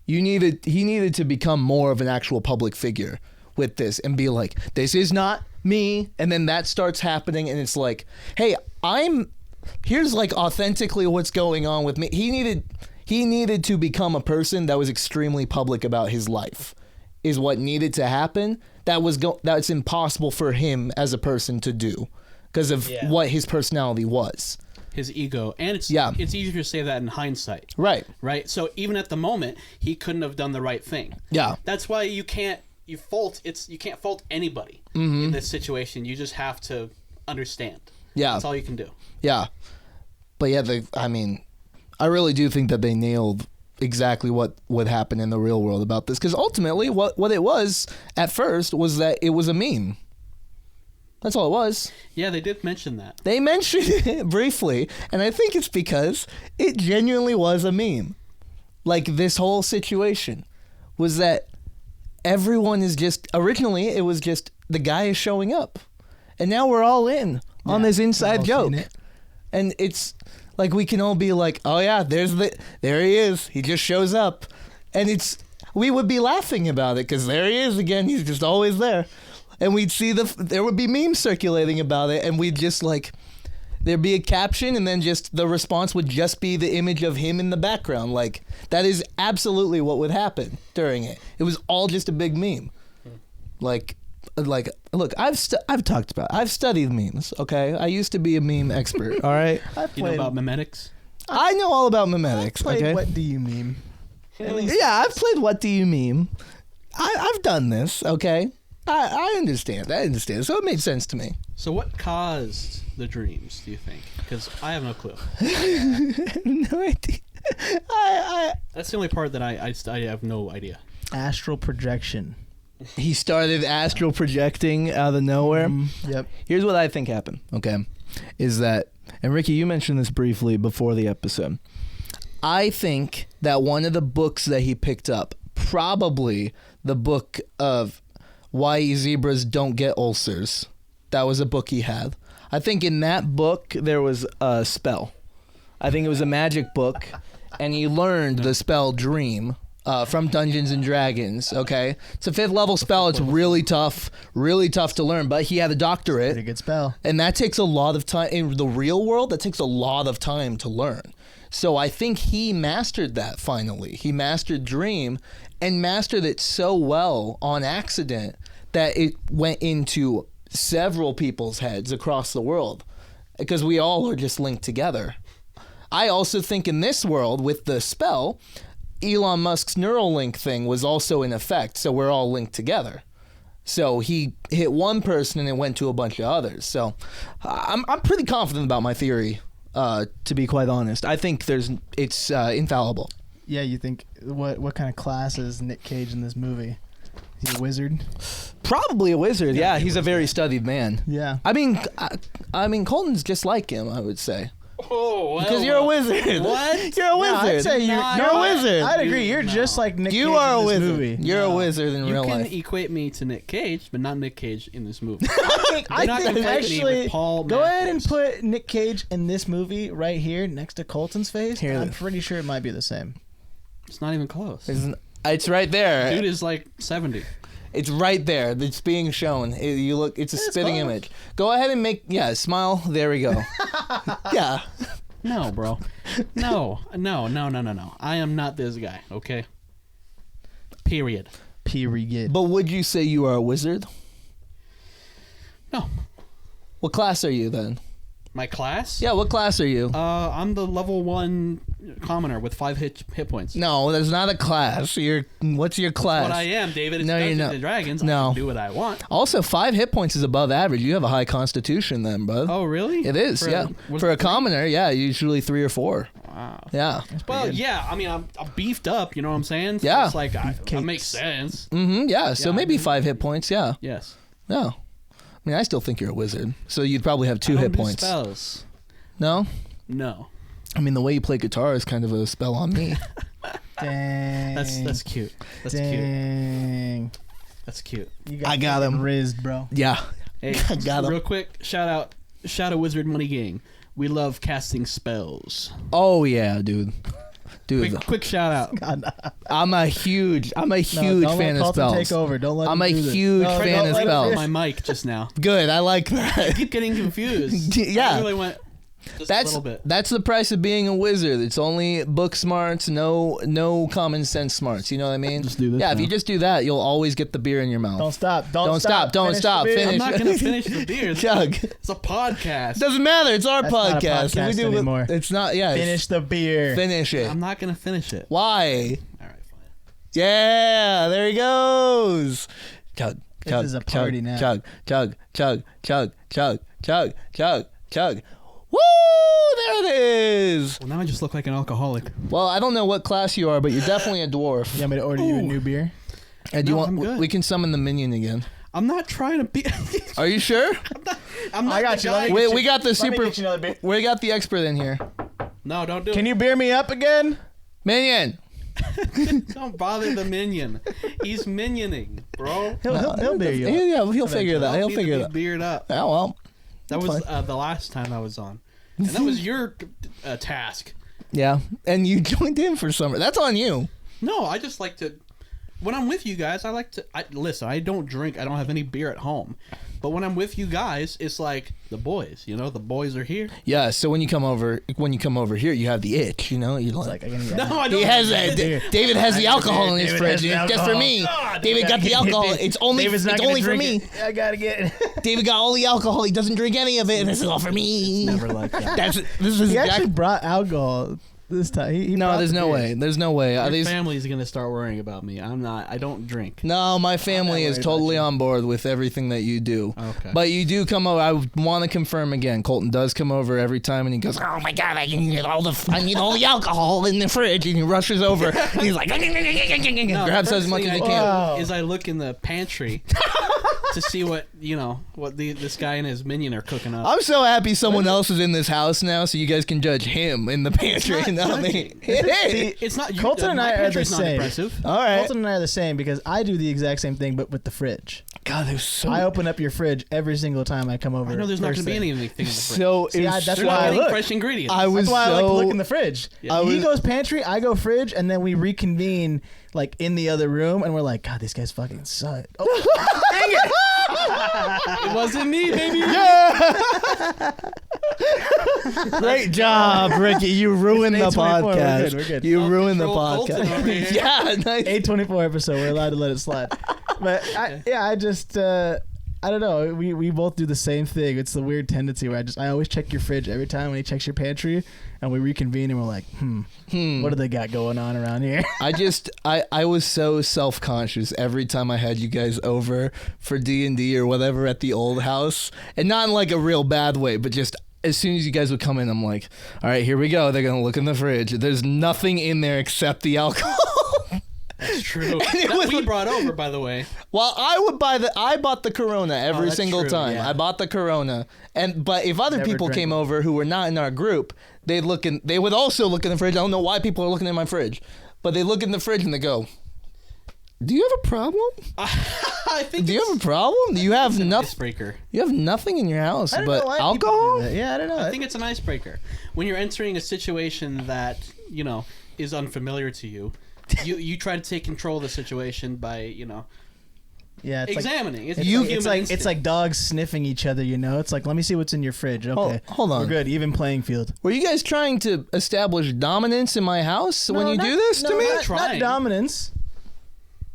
he needed to become more of an actual public figure with this and be like, this is not me. And then that starts happening and it's like, hey, here's like authentically what's going on with me. He needed to become a person that was extremely public about his life is what needed to happen. That's impossible for him as a person to do because of what his personality was. His ego, and it's easier to say that in hindsight. Right. So even at the moment, he couldn't have done the right thing. Yeah. That's why you can't fault anybody in this situation. You just have to understand. Yeah. That's all you can do. Yeah. But yeah, I really do think that they nailed exactly what would happen in the real world about this, because ultimately what it was at first was that it was a meme. That's all it was. Yeah, they did mention that. They mentioned it briefly, and I think it's because it genuinely was a meme. Like, this whole situation was that everyone is just... Originally, it was just the guy is showing up. And now we're all in on this inside joke. And it's like we can all be like, oh yeah, there he is. He just shows up. And we would be laughing about it because there he is again. He's just always there. And we'd see there would be memes circulating about it, and we'd just like, there'd be a caption, and then just the response would just be the image of him in the background. Like, that is absolutely what would happen during it. It was all just a big meme. Like, look, I've talked about it. I've studied memes, okay? I used to be a meme expert, all right? You know about memetics? I know all about memetics, okay? What do you meme? Yeah, I've played What Do You Meme. I've done this, okay? I understand. So it made sense to me. So what caused the dreams, do you think? Because I have no clue. No idea. That's the only part that I have no idea. Astral projection. He started astral projecting out of nowhere. Yep. Here's what I think happened, okay? Is that, and Ricky, you mentioned this briefly before the episode. I think that one of the books that he picked up, probably the book of Why Zebras Don't Get Ulcers. That was a book he had. I think in that book there was a spell. I think it was a magic book, and he learned the spell Dream from Dungeons and Dragons. Okay, it's a 5th level spell. It's really tough to learn. But he had a doctorate. Pretty good spell. And that takes a lot of time in the real world. That takes a lot of time to learn. So I think he mastered that finally. He mastered Dream and mastered it so well on accident that it went into several people's heads across the world because we all are just linked together. I also think in this world with the spell, Elon Musk's Neuralink thing was also in effect, so we're all linked together. So he hit one person and it went to a bunch of others. So I'm pretty confident about my theory, to be quite honest. I think it's infallible. Yeah, you think what kind of class is Nick Cage in this movie? Is he a wizard? Probably a wizard. Yeah, he's a very studied man. Yeah. I mean, Colton's just like him, I would say. Oh, well, Because you're a wizard. What? You're a wizard. No, I'd say you're a wizard. I'd agree. You're just like Nick Cage You are a in this wizard. movie. You're a wizard in real You can life. equate me to Nick Cage, but not Nick Cage in this movie. I not think conflating me actually, with Paul go ahead and Matthews. put Nick Cage in this movie right here next to Colton's face. Here. And I'm pretty sure it might be the same. It's not even close. It's right there. Dude is like 70. It's right there. It's being shown. It's a spitting close. image. Go ahead and smile. There we go. Yeah. No, bro. No. I am not this guy, okay? Period. Period. But would you say you are a wizard? No. What class are you then? My class? Yeah, what class are you? I'm the level 1 commoner with 5 hit points. No, that's not a class. What's your class? What I am, David. It's No, you're Dungeons not. and Dragons. No. I can do what I want. Also, 5 hit points is above average. You have a high constitution then, bud. Oh, really? It is, yeah. For a commoner, yeah, usually 3 or 4. Wow. Yeah. Well, yeah. I mean, I'm beefed up. You know what I'm saying? So Yeah. It's like that makes sense. Mm-hmm. Yeah. So Yeah, maybe I mean- 5 hit points. Yeah. Yes. Yeah. I mean, I still think you're a wizard. So you'd probably have 2 I don't hit do points. Spells. No. No. I mean, the way you play guitar is kind of a spell on me. Dang. That's cute. That's cute. Dang. That's cute. You I got him. rizzed, bro. Yeah. Hey, I got him. real quick, shout out Wizard Money Gang. We love casting spells. Oh yeah, dude. Dude, Quick shout out. God, no. I'm a huge don't fan let of Colton spells. take over. Don't let I'm him a do this. huge No, fan don't of let him spells. do My mic just now. Good, I like I that. keep getting confused. Yeah. I really went just a little bit. That's the price of being a wizard. It's only book smarts, no common sense smarts. You know what I mean? Just do this Yeah, if now. you just do that, you'll always get the beer in your mouth. Don't stop. Don't stop. Don't Finish stop. the beer. Finish. I'm not gonna finish the beer. Chug. It's a podcast. Doesn't matter. It's our That's not a podcast. podcast anymore. It's not. Yeah. Finish the beer. Finish it. I'm not gonna finish it. Why? All right, fine. Yeah. There he goes. Chug. This Chug. is a party chug, now. Chug. Chug. Chug. Chug. Chug. Chug. Chug. Chug. Woo! There it is. Well, now I just look like an alcoholic. Well, I don't know what class you are, but you're definitely a dwarf. You want me to order you a new beer? And No, I'm good. we can summon the minion again. I'm not trying to be. Are you sure? I'm not I got the you. guy- Let me Wait, get we got the Let me super. get you another beer. We got the expert in here. No, don't do Can it. you beer me up again? Minion. Don't bother the minion. He's minioning, bro. He'll beer you up. Yeah, he'll figure that. He'll Need to figure be that. beard up. Oh well. That was the last time I was on, and that was your task. Yeah, and you joined in for summer. That's on you. No, I just like to. When I'm with you guys, I like to listen. I don't drink. I don't have any beer at home. But when I'm with you guys, it's like the boys. You know, the boys are here. Yeah. So when you come over here, you have the itch. You know, you're like. No, I don't. He has have that. David has the alcohol in his David fridge. has the It's just for alcohol. me. God, David got the alcohol. It's only. David's It's not gonna only for drink me. it. I gotta get it. David got all the alcohol. He doesn't drink any of it, and this is all for me. Never like that. This is He actually exactly. brought alcohol this time. He No, brought there's the no beers. way. There's no way. Your These- family's gonna start worrying about me. I'm not. I don't drink. No, my family is worried totally about you. on board with everything that you do. Okay. But you do come over. I want to confirm again. Colton does come over every time, and he goes, "Oh my god, I need all the alcohol in the fridge," and he rushes over. And he's like, No, grabs the as first much thing as he I do can. Wow. Is I look in the pantry to see what this guy and his minion are cooking up. I'm so happy someone else is in this house now, so you guys can judge him in the pantry, It's not not me. judging. It is. See, It's not. Colton and my I are the pantry's not same. impressive. All right. Colton and I are the same because I do the exact same thing, but with the fridge. God, there's so. I open up your fridge every single time I come over. I know there's not going first to be thing. anything in the fridge. So See, that's They're why not I getting look. fresh ingredients. I was That's why I like to so- look in the fridge. Yeah. He goes pantry, I go fridge, and then we reconvene like in the other room, and we're like, God, these guys fucking suck. Oh, dang it! It wasn't me, baby. Great job, Ricky. You ruined the 8:24, we're podcast. good, we're good. You I'll ruined the control Colton over podcast. here. Yeah, nice. 8:24 episode. We're allowed to let it slide. But I I don't know. We both do the same thing. It's the weird tendency where I always check your fridge every time when he checks your pantry, and we reconvene and we're like, what do they got going on around here? I was so self-conscious every time I had you guys over for D&D or whatever at the old house, and not in like a real bad way, but just as soon as you guys would come in, I'm like, all right, here we go. They're gonna look in the fridge. There's nothing in there except the alcohol. That's true. That we brought over, by the way. Well, I bought the Corona every single time. Yeah. I bought the Corona, but if other people came over who were not in our group, they would also look in the fridge. I don't know why people are looking in my fridge, but they look in the fridge and they go, "Do you have a problem? I think. Do you have a problem? Do you have nothing? Icebreaker. You have nothing in your house I don't but know why alcohol?" people do that. Yeah, I don't know. I think it's an icebreaker when you're entering a situation that is unfamiliar to you. You try to take control of the situation by yeah, it's examining. Like, it's it's, human like instinct. it's like dogs sniffing each other. It's like, let me see what's in your fridge. Okay, Hold on. we're good. Even playing field. Were you guys trying to establish dominance in my house when you do this to me? Not Trying. dominance.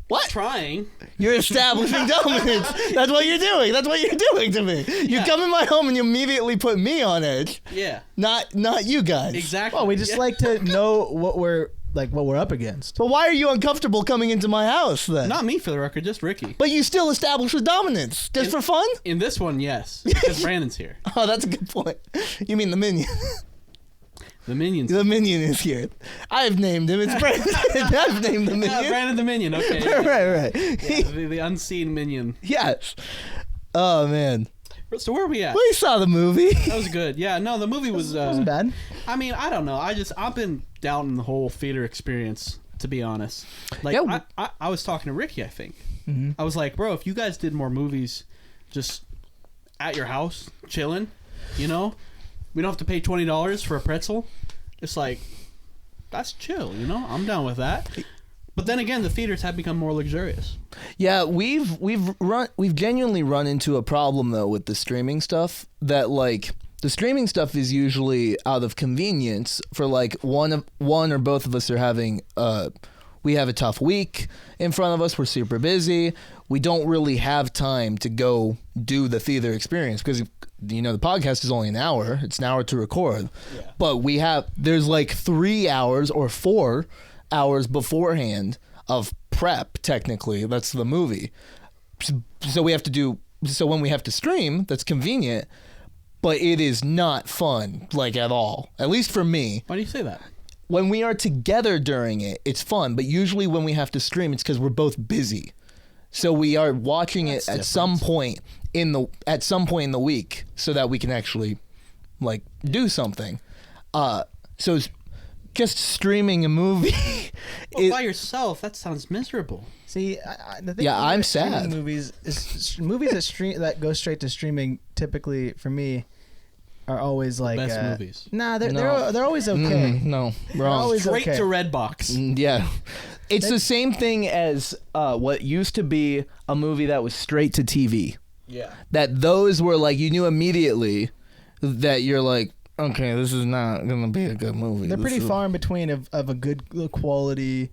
What? Trying. You're establishing dominance. That's what you're doing. That's what you're doing to me. You Yeah. come in my home and you immediately put me on edge. Yeah. Not you guys. Exactly. Well, we just like to know what we're up against. But why are you uncomfortable coming into my house then? Not me, for the record, just Ricky. But you still establish with dominance. Just for fun? In this one, yes, because Brandon's here. Oh, that's a good point. You mean the minion. The minions. The minion is here. I've named him. It's Brandon. I've named the minion. Brandon the minion. Okay. Right. Yeah, the unseen minion. Yes. Oh, man. So where are we at? We saw the movie. That was good. Yeah, no, the movie was. Wasn't bad. I mean, I don't know. I've been doubting the whole theater experience, to be honest. Like, Yeah. I was talking to Ricky, I think. Mm-hmm. I was like, bro, if you guys did more movies just at your house, chilling, we don't have to pay $20 for a pretzel. It's like, that's chill, I'm down with that. But then again, the theaters have become more luxurious. Yeah, we've genuinely run into a problem though with the streaming stuff, that like the streaming stuff is usually out of convenience for like one or both of us are having we have a tough week in front of us, we're super busy, we don't really have time to go do the theater experience because the podcast is only an hour, it's an hour to record. Yeah. But there's like 3 hours or 4 hours beforehand of prep, technically. That's the movie. So when we have to stream, that's convenient, but it is not fun, like, at all. At least for me. Why do you say that? When we are together during it, it's fun, but usually when we have to stream, it's because we're both busy. So we are watching it at some point in the week so that we can actually like do something. So just streaming a movie. By yourself, that sounds miserable. See, the thing Yeah, I'm with streaming sad. Movies that go straight to streaming. Typically, for me, are always like Best movies. Nah, they're No. they're always okay. No, They're wrong. always Straight okay. to Redbox. Yeah. It's the same thing as what used to be a movie that was straight to TV. Yeah. That those were like, you knew immediately that you're like, okay, this is not going to be a good movie. They're This pretty is- far in between of a good quality,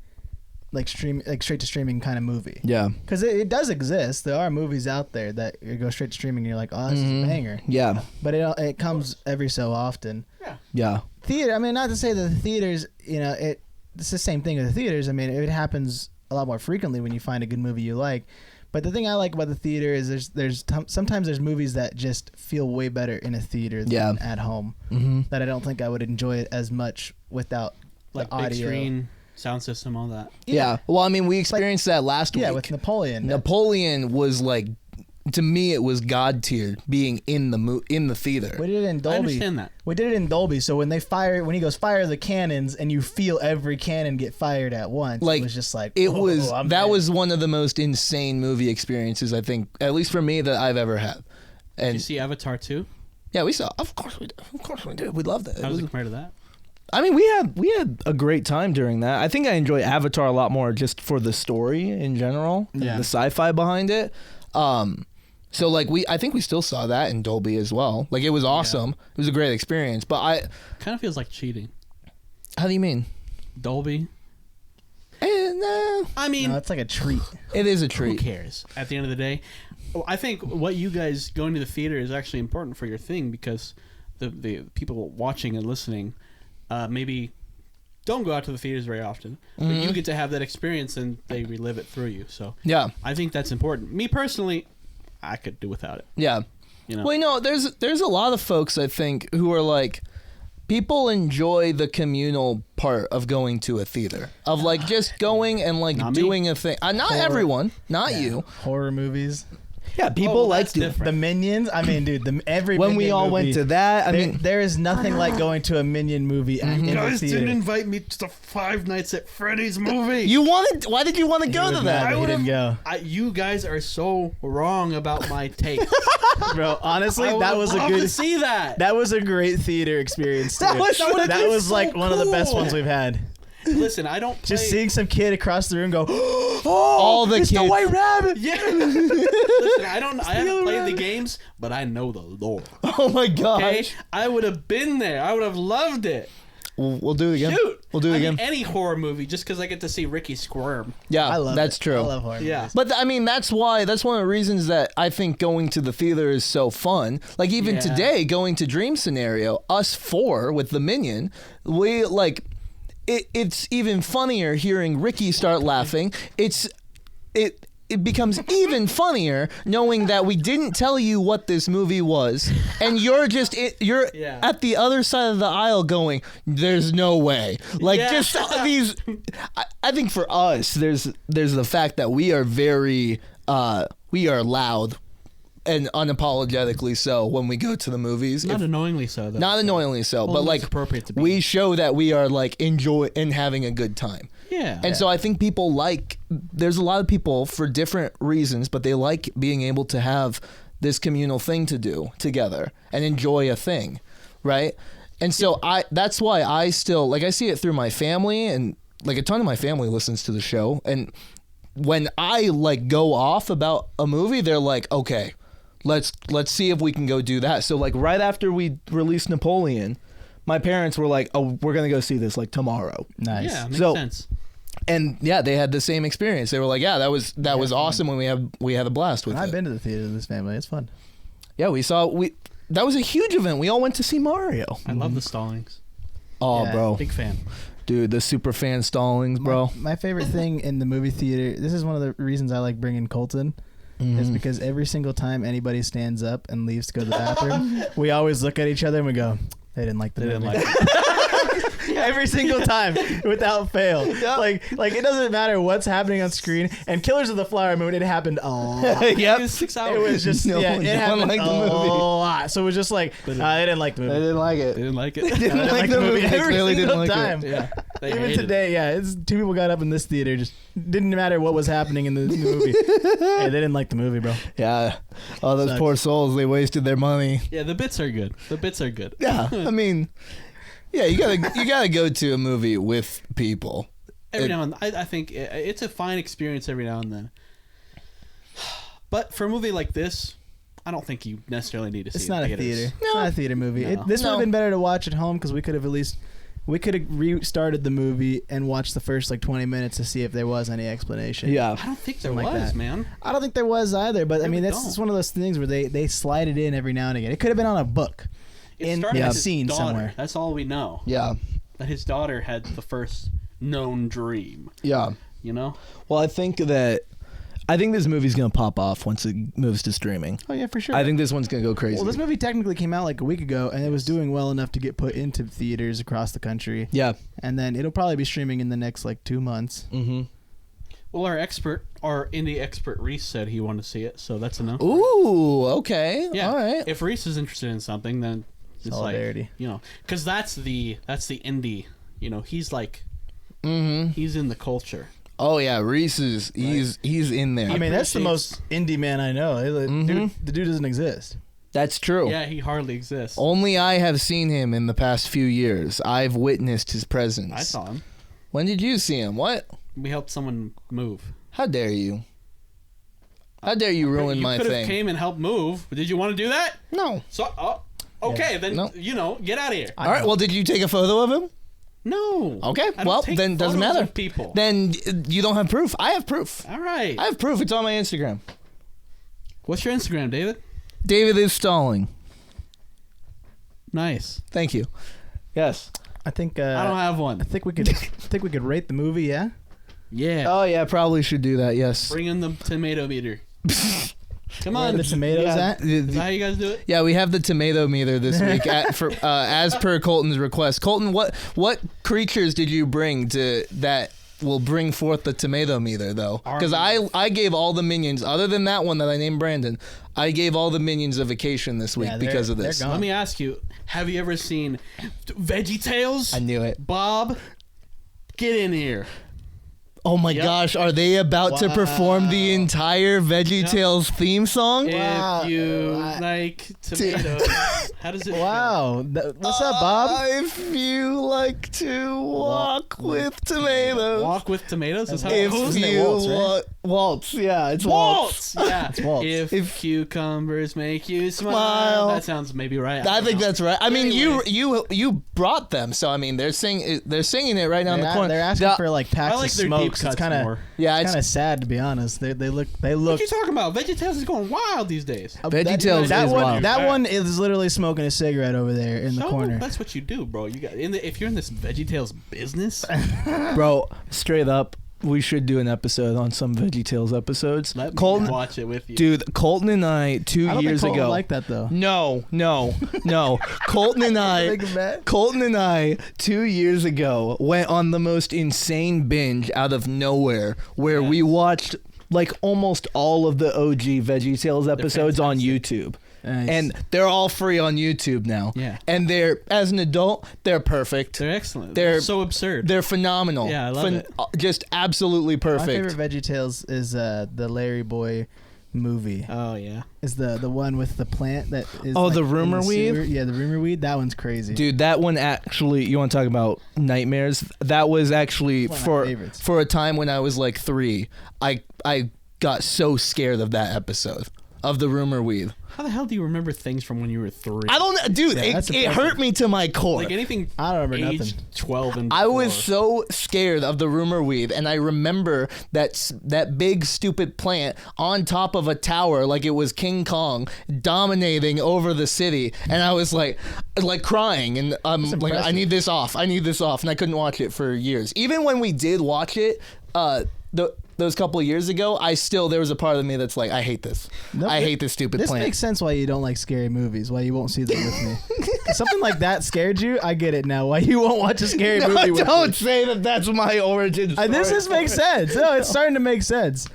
like straight to streaming kind of movie. Yeah. Because it does exist. There are movies out there that you go straight to streaming and you're like, oh, this is a banger. Yeah. But it comes every so often. Yeah. Theater. I mean, not to say that the theaters, it's the same thing with the theaters. I mean, it happens a lot more frequently when you find a good movie you like. But the thing I like about the theater is sometimes there's movies that just feel way better in a theater than at home. Mm-hmm. That I don't think I would enjoy it as much without Like the big audio. screen, sound system, all that. Yeah. Well, I mean, we experienced that last week. Yeah, with Napoleon. Napoleon was like, to me, it was god tier being in the theater. We did it in Dolby. I understand that. We did it in Dolby, so when he goes fire the cannons, and you feel every cannon get fired at once, Like, it was just like that was one of the most insane movie experiences, I think, at least for me, that I've ever had. And Did you see Avatar 2? yeah, we saw. Of course we did. We loved it. How does it compare to that? I mean, we had a great time during that. I think I enjoy Avatar a lot more just for the story in general, the sci-fi behind it. So like I think we still saw that in Dolby as well. Like, it was awesome. It was a great experience. But Kind of feels like cheating. how do you mean? Dolby. And nah. I mean, No, it's like a treat. It is a who treat. cares? At the end of the day, I think what you guys going to the theater is actually important for your thing because the people watching and listening maybe don't go out to the theaters very often, but you get to have that experience and they relive it through you. So Yeah. I think that's important. Me personally, I could do without it. Yeah. You know? Well, there's a lot of folks I think who are like, people enjoy the communal part of going to a theater, of like just going and like Not me. doing a thing. Not everyone, not you. Horror movies. Yeah, people well, like that's to. different. The Minions. I mean, dude, every When we Minion all went movie, to that, I there, mean, there is nothing like going to a Minion movie in the guys theater. didn't invite me to the Five Nights at Freddy's movie. you wanted. Why did you want to He go was to mad that? that he didn't go. You guys are so wrong about my take. Bro, honestly, I that would was a love good. to see that. That was a great theater experience. Too. That was was like so one of the best cool. ones we've had. Listen, I don't play. Just seeing some kid across the room go, All the it's kids. the White Rabbit. Yeah. Listen, I haven't played the games, but I know the lore. Oh my gosh. Okay, I would have been there. I would have loved it. We'll do it again. Shoot, We'll do it I again. mean, any horror movie, just because I get to see Ricky squirm. Yeah, I love that's it. true. I love horror. Yeah. movies. But I mean, that's one of the reasons that I think going to the theater is so fun. Like even Yeah. today, going to Dream Scenario, us four with the Minion, we like. It's even funnier hearing Ricky start laughing. It becomes even funnier knowing that we didn't tell you what this movie was, and you're Yeah. at the other side of the aisle going, "There's no way!" Like Yeah. just these. I think for us, there's the fact that we are very we are loud and unapologetically so when we go to the movies. Not annoyingly so, though. Not annoyingly so, Well, but that's like appropriate to be. we show that we are like enjoy and having a good time. Yeah. And so I think people there's a lot of people for different reasons, but they like being able to have this communal thing to do together and enjoy a thing, right? And so that's why I still, like, I see it through my family, and like a ton of my family listens to the show, and when I like go off about a movie, they're like, okay, let's see if we can go do that. So like right after we released Napoleon, my parents were like, oh, we're gonna go see this like tomorrow. Nice. Yeah, makes So- sense. And yeah, they had the same experience. They were like, yeah, that was awesome when we had a blast with I've it. been to the theater with this family. It's fun. Yeah, that was a huge event. We all went to see Mario. I love the Stallings. Oh, Yeah, bro. Big fan. Dude, the super fan Stallings, bro. My favorite thing in the movie theater, this is one of the reasons I like bringing Colton, is because every single time anybody stands up and leaves to go to the bathroom, we always look at each other and we go, they didn't like the They movie. didn't like it. Every single time, without fail. Like it doesn't matter what's happening on screen. And Killers of the Flower Moon, it happened a lot. It Yep. was 6 It hours. was just No it one happened liked the a movie. lot. So it was just like they didn't like the They movie. didn't like They it. didn't like it. They didn't like the movie. They every clearly didn't single like time. it. Yeah. They Even hated today, yeah, it's two people got up in this theater. Just didn't matter what was happening in the movie. Hey, they didn't like the movie, bro. Yeah. Oh, those Sucks. poor souls, they wasted their money. it. Yeah, the bits are good. The bits are good. Yeah. I mean, yeah, you gotta go to a movie with people. Every now and then, I think it's a fine experience every now and then. But for a movie like this, I don't think you necessarily need to see It's it not in a theaters. theater. It's not a theater movie. No. This would No. have been better to watch at home because we could have restarted the movie and watched the first like 20 minutes to see if there was any explanation. Yeah. I don't think there Something like was, that. man. I don't think there was either, but I Really mean that's don't. just one of those things where they slide it in every now and again. It could have been on a book. It In started a with his scene daughter. somewhere. That's all we know. Yeah. That his daughter had the first known dream. Yeah. You know? Well, I think this movie's gonna pop off once it moves to streaming. Oh yeah, for sure. I think this one's gonna go crazy. Well, this movie technically came out like a week ago, and it was doing well enough to get put into theaters across the country. Yeah. And then it'll probably be streaming in the next like 2 months. Mm-hmm. Well, our indie expert Reese said he wanted to see it, so that's enough. Ooh. Okay. Yeah. All right. If Reese is interested in something, then it's Solidarity. like, you know, because that's the indie. You know, he's like, Mm-hmm. he's in the culture. Oh yeah, Reese is he's in there. I mean, that's the appreciates- most indie man I know. The dude doesn't exist. That's true. Yeah, he hardly exists. Only I have seen him in the past few years. I've witnessed his presence. I saw him. When did you see him? What? We helped someone move. How dare you? How dare you ruin my You could have thing? came and helped move. Did you want to do that? No. So, okay, then No. get out of here. All right. Well, did you take a photo of him? No. Okay, I don't well, take then doesn't photos matter. of people. Then you don't have proof. I have proof. All right. I have proof. It's on my Instagram. What's your Instagram, David? David is stalling. Nice. Thank you. Yes. I think I don't have one. I think we could rate the movie. Yeah. Yeah. Oh yeah, probably should do that. Yes. Bring in the tomato meter. Come Where are on. the tomatoes at? Is that how you guys do it? Yeah, we have the tomato meter this week as per Colton's request. Colton, what creatures did you bring to that will bring forth the tomato meter though? Because I gave all the minions, other than that one that I named Brandon, I gave all the minions a vacation this week because of this. gone. Let me ask you: have you ever seen VeggieTales? I knew it. Bob, get in here. Oh my Yep. gosh, are they about to perform the entire VeggieTales theme song? Wow. If you like tomatoes, how does it? Wow. What's up, Bob? If you like to walk with tomatoes. Walk with tomatoes is how If it goes. Isn't it you waltz, right? waltz, yeah, it's waltz. Yeah. It's waltz. If cucumbers make you smile. Smile. That sounds maybe right. I think that's right. I mean, Anyway. you brought them, so I mean, they're singing it right now in the corner. They're asking for like packs I like of their smokes. deep It's cuts kind of more. Yeah, kind of sad to be honest. They look. What you talking about? VeggieTales is going wild these days. VeggieTales that is one. wild. That one is literally smoking a cigarette over there in the So, corner. that's what you do, bro. You got if you're in this VeggieTales business, Bro, straight up, we should do an episode on some VeggieTales episodes. let me Colton, watch it with you. dude, Colton and I 2 I don't years think Colton ago. like that though. No. Colton and I 2 years ago went on the most insane binge out of nowhere where we watched like almost all of the OG VeggieTales episodes on YouTube. Nice. And they're all free on YouTube now. Yeah. And they're, as an adult, they're perfect. They're excellent. They're- so absurd. They're phenomenal. Yeah, I love it. Just absolutely My perfect. favorite VeggieTales is the Larry Boy movie. Oh yeah. Is the one with the plant that is Oh, like, the in rumor weed? sewer. Yeah, the rumor weed. That one's crazy. Dude, that one actually, you want to talk about nightmares? That was actually One of my favorites. for a time when I was like 3. I got so scared of that episode of the rumor weed. How the hell do you remember things from when you were 3? I don't know, dude. Yeah, that's it impressive. hurt me to my core. Like anything. I don't remember age nothing. 12 and. I was before. so scared of the rumor weed, and I remember that big stupid plant on top of a tower, like it was King Kong, dominating over the city, and I was like crying, and I'm like, I impressive. need this off, and I couldn't watch it for years. Even when we did watch it, those couple of years ago, there was a part of me that's like, I hate this. I hate this stupid This plant. makes sense why you don't like scary movies. Why you won't see them with me. If something like that scared you, I get it now. Why you won't watch a scary movie with Don't me. say that. That's my origin story. This makes sense. No, it's starting to make sense.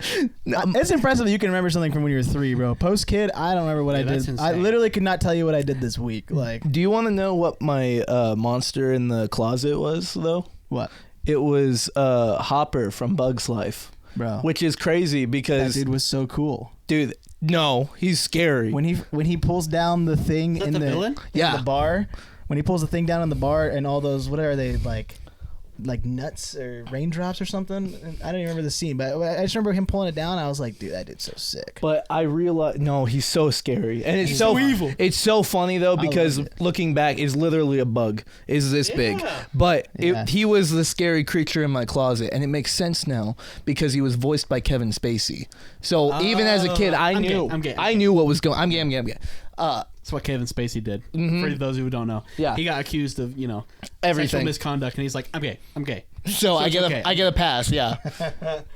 It's impressive that you can remember something from when you were 3, bro. Post kid, I don't remember what I that's did. I insane. literally could not tell you what I did this week. Like Do you want to know what my monster in the closet was, though? what, It was Hopper from Bug's Life, bro? which is crazy That because, dude was so cool. dude, no, he's scary. When he pulls down the thing Is that in the the villain? Yeah. the bar, when he pulls the thing down in the bar and all those, what are they, like nuts or raindrops or something? I don't even remember the scene, but I just remember him pulling it down. I was like, dude, that dude's so sick. But I realized, no, he's so scary, and it's He's so so evil. It's so funny though because love it. looking back, is literally a bug. Is this big? Yeah. But Yeah. he was the scary creature in my closet, and it makes sense now because he was voiced by Kevin Spacey. So even as a kid, I I'm knew, gay, I'm gay. I knew what was going. I'm gay. That's what Kevin Spacey did. For those who don't know, Yeah. he got accused of sexual Everything. misconduct, and he's like, I'm gay. So I it's get okay. I get a pass, yeah.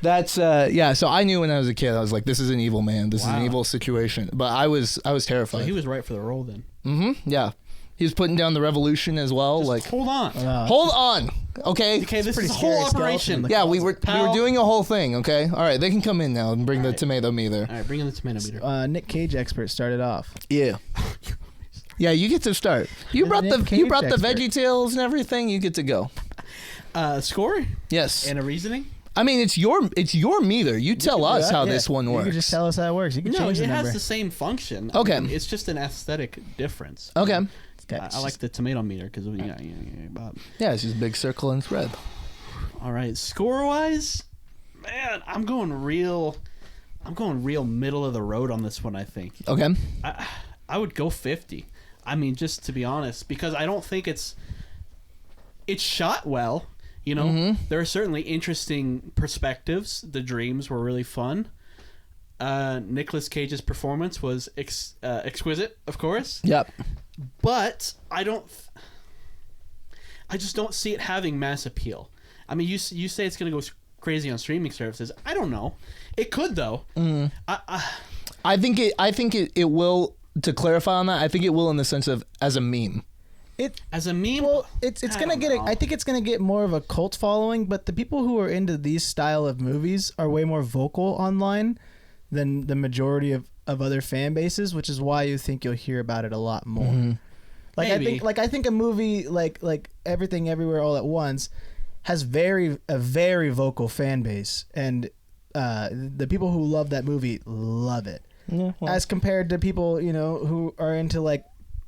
That's yeah. So I knew when I was a kid, I was like, this is an evil man. This is an Wow. evil situation. But I was So terrified. he was right for the role then. Yeah, he was putting down the revolution as well. Just like, hold on. hold on, okay. Okay, this pretty is a whole scary skeleton operation. in the Yeah, we were Pal. doing a whole thing. Okay, all right. They can come in now and bring the tomato meter. All right, bring in the tomato meter. Nick Cage expert started off. Yeah. Yeah, you get to start. You And brought Nick the Cage expert. VeggieTales and everything. You get to go. Score Yes. and a reasoning. I mean, it's your meter. You tell us how Yeah. this one You works. can just tell us how it works. You can No, change it the has number. the same function. Okay. I mean, it's just an aesthetic difference. Okay. I like the tomato meter because Bob. Yeah, it's just a big circle and thread. All right, score wise, man, I'm going real middle of the road on this one. I think Okay. I would go 50. I mean, just to be honest, because I don't think it's it's shot well. You know, there are certainly interesting perspectives. The dreams were really fun. Nicolas Cage's performance was exquisite, of course. Yep. But I just don't see it having mass appeal. I mean, you say it's going to go crazy on streaming services. I don't know. It could though. I think it will. To clarify on that, I think it will in the sense of as a meme. As a meme, well, it's gonna get. I think it's gonna get more of a cult following. But the people who are into these style of movies are way more vocal online than the majority of other fan bases, which is why you think you'll hear about it a lot more. Mm-hmm. Maybe. I think a movie like Everything Everywhere All at Once has a very vocal fan base, and the people who love that movie love it. Yeah, well. As compared to people, you know, who are into like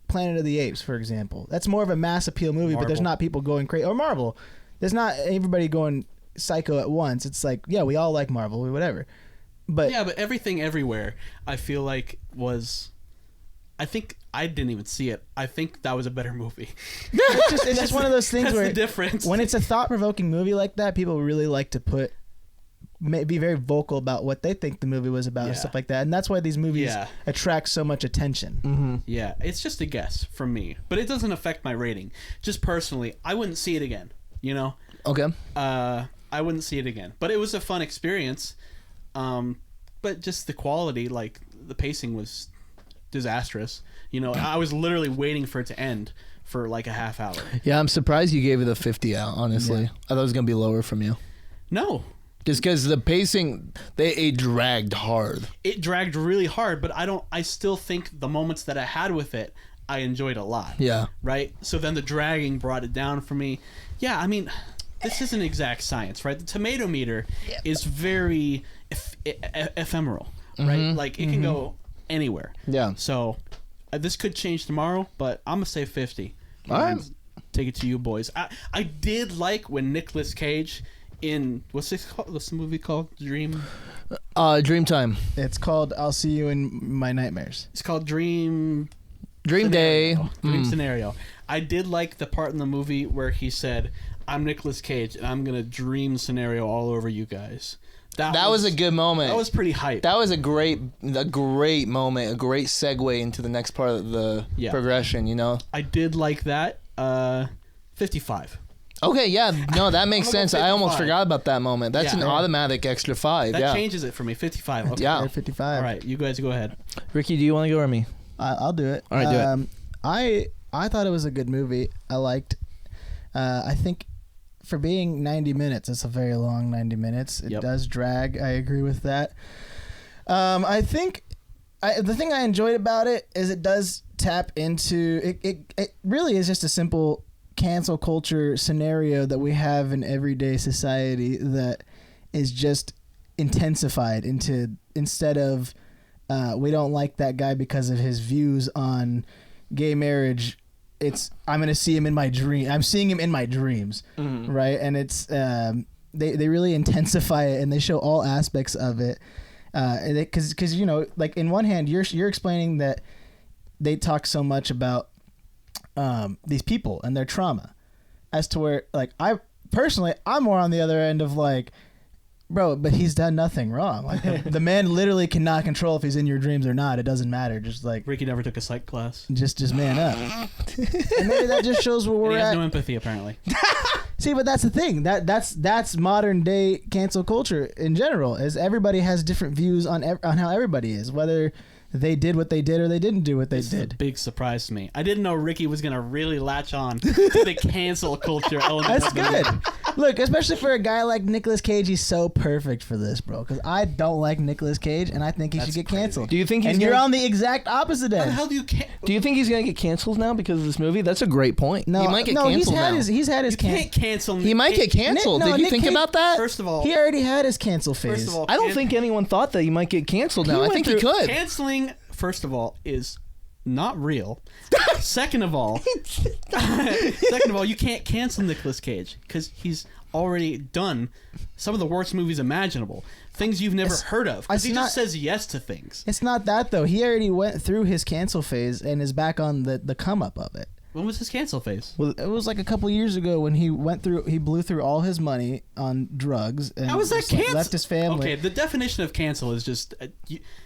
Planet of the Apes, for example. That's more of a mass appeal movie, but there's not people going crazy. Or Marvel. There's not everybody going psycho at once. It's like, yeah, we all like Marvel, whatever. But yeah, but Everything Everywhere, I feel like I think I didn't even see it. I think that was a better movie. It's just one of those things that's where the difference. When it's a thought-provoking movie like that, people really like to be very vocal about what they think the movie was about and stuff like that. And that's why these movies attract so much attention. Mm-hmm. Yeah, it's just a guess from me. But it doesn't affect my rating. Just personally, I wouldn't see it again, you know? Okay. I wouldn't see it again. But it was a fun experience. But just the quality, like, the pacing was disastrous. You know, I was literally waiting for it to end for like a half hour. Yeah, I'm surprised you gave it a 50 out, honestly. Yeah. I thought it was going to be lower from you. No. Just because the pacing, it dragged hard. It dragged really hard, but I still think the moments that I had with it, I enjoyed a lot. Yeah. Right? So then the dragging brought it down for me. Yeah, I mean, this isn't exact science, right? The tomato meter is very ephemeral, right? Mm-hmm. Like, it can go anywhere. Yeah. So this could change tomorrow, but I'm going to say 50. All right. Take it to you, boys. I did like when Nicolas Cage in what's the movie called? Dreamtime. It's called I'll See You in My Nightmares. It's called Dream Day. Dream Scenario. I did like the part in the movie where he said, "I'm Nicolas Cage and I'm gonna dream scenario all over you guys." That was a good moment. That was pretty hype. That was a great moment, a great segue into the next part of the progression, you know? I did like that. 55. Okay, yeah. No, that makes sense. I almost 55. forgot about that moment. That's an automatic extra 5. That changes it for me. 55. Okay. Yeah. 55. All right, you guys go ahead. Ricky, do you want to go or me? I'll do it. All right, do it. I thought it was a good movie. I liked. I think for being 90 minutes, it's a very long 90 minutes. It does drag. I agree with that. I think the thing I enjoyed about it is it does tap into it really is just a simple cancel culture scenario that we have in everyday society that is just intensified into, instead of we don't like that guy because of his views on gay marriage, it's I'm gonna see him in my dream. I'm seeing him in my dreams, right? And it's they really intensify it and they show all aspects of it, because you know, like in one hand you're explaining that they talk so much about these people and their trauma, as to where, like, I'm more on the other end of like, bro, but he's done nothing wrong. Like the man literally cannot control if he's in your dreams or not. It doesn't matter. Just like Ricky never took a psych class. Just man up. And maybe that just shows where we're he has at. no empathy, apparently. See, but that's the thing. That's modern day cancel culture in general. Is everybody has different views on how everybody is, whether they did what they did or they didn't do what they did. This is a big surprise to me. I didn't know Ricky was gonna really latch on to the cancel culture element. That's good. Look, especially for a guy like Nicolas Cage, he's so perfect for this, bro. Because I don't like Nicolas Cage, and I think he should get canceled. Do you think you're on the exact opposite end? How the hell do you Do you think he's gonna get canceled now because of this movie? That's a great point. No, he might get canceled now. He's had his can't cancel. He might get canceled. Did you think about that? First of all, he already had his cancel phase. First of all, I don't think anyone thought that he might get canceled now. I think he could. Canceling, first of all, is not real. Second of all, you can't cancel Nicolas Cage because he's already done some of the worst movies imaginable. Things you've never heard of. Because he just says yes to things. It's not that, though. He already went through his cancel phase and is back on the come up of it. When was his cancel phase? Well, it was like a couple years ago when he blew through all his money on drugs. And How was that just, like, cancel? left his family. Okay, the definition of cancel is just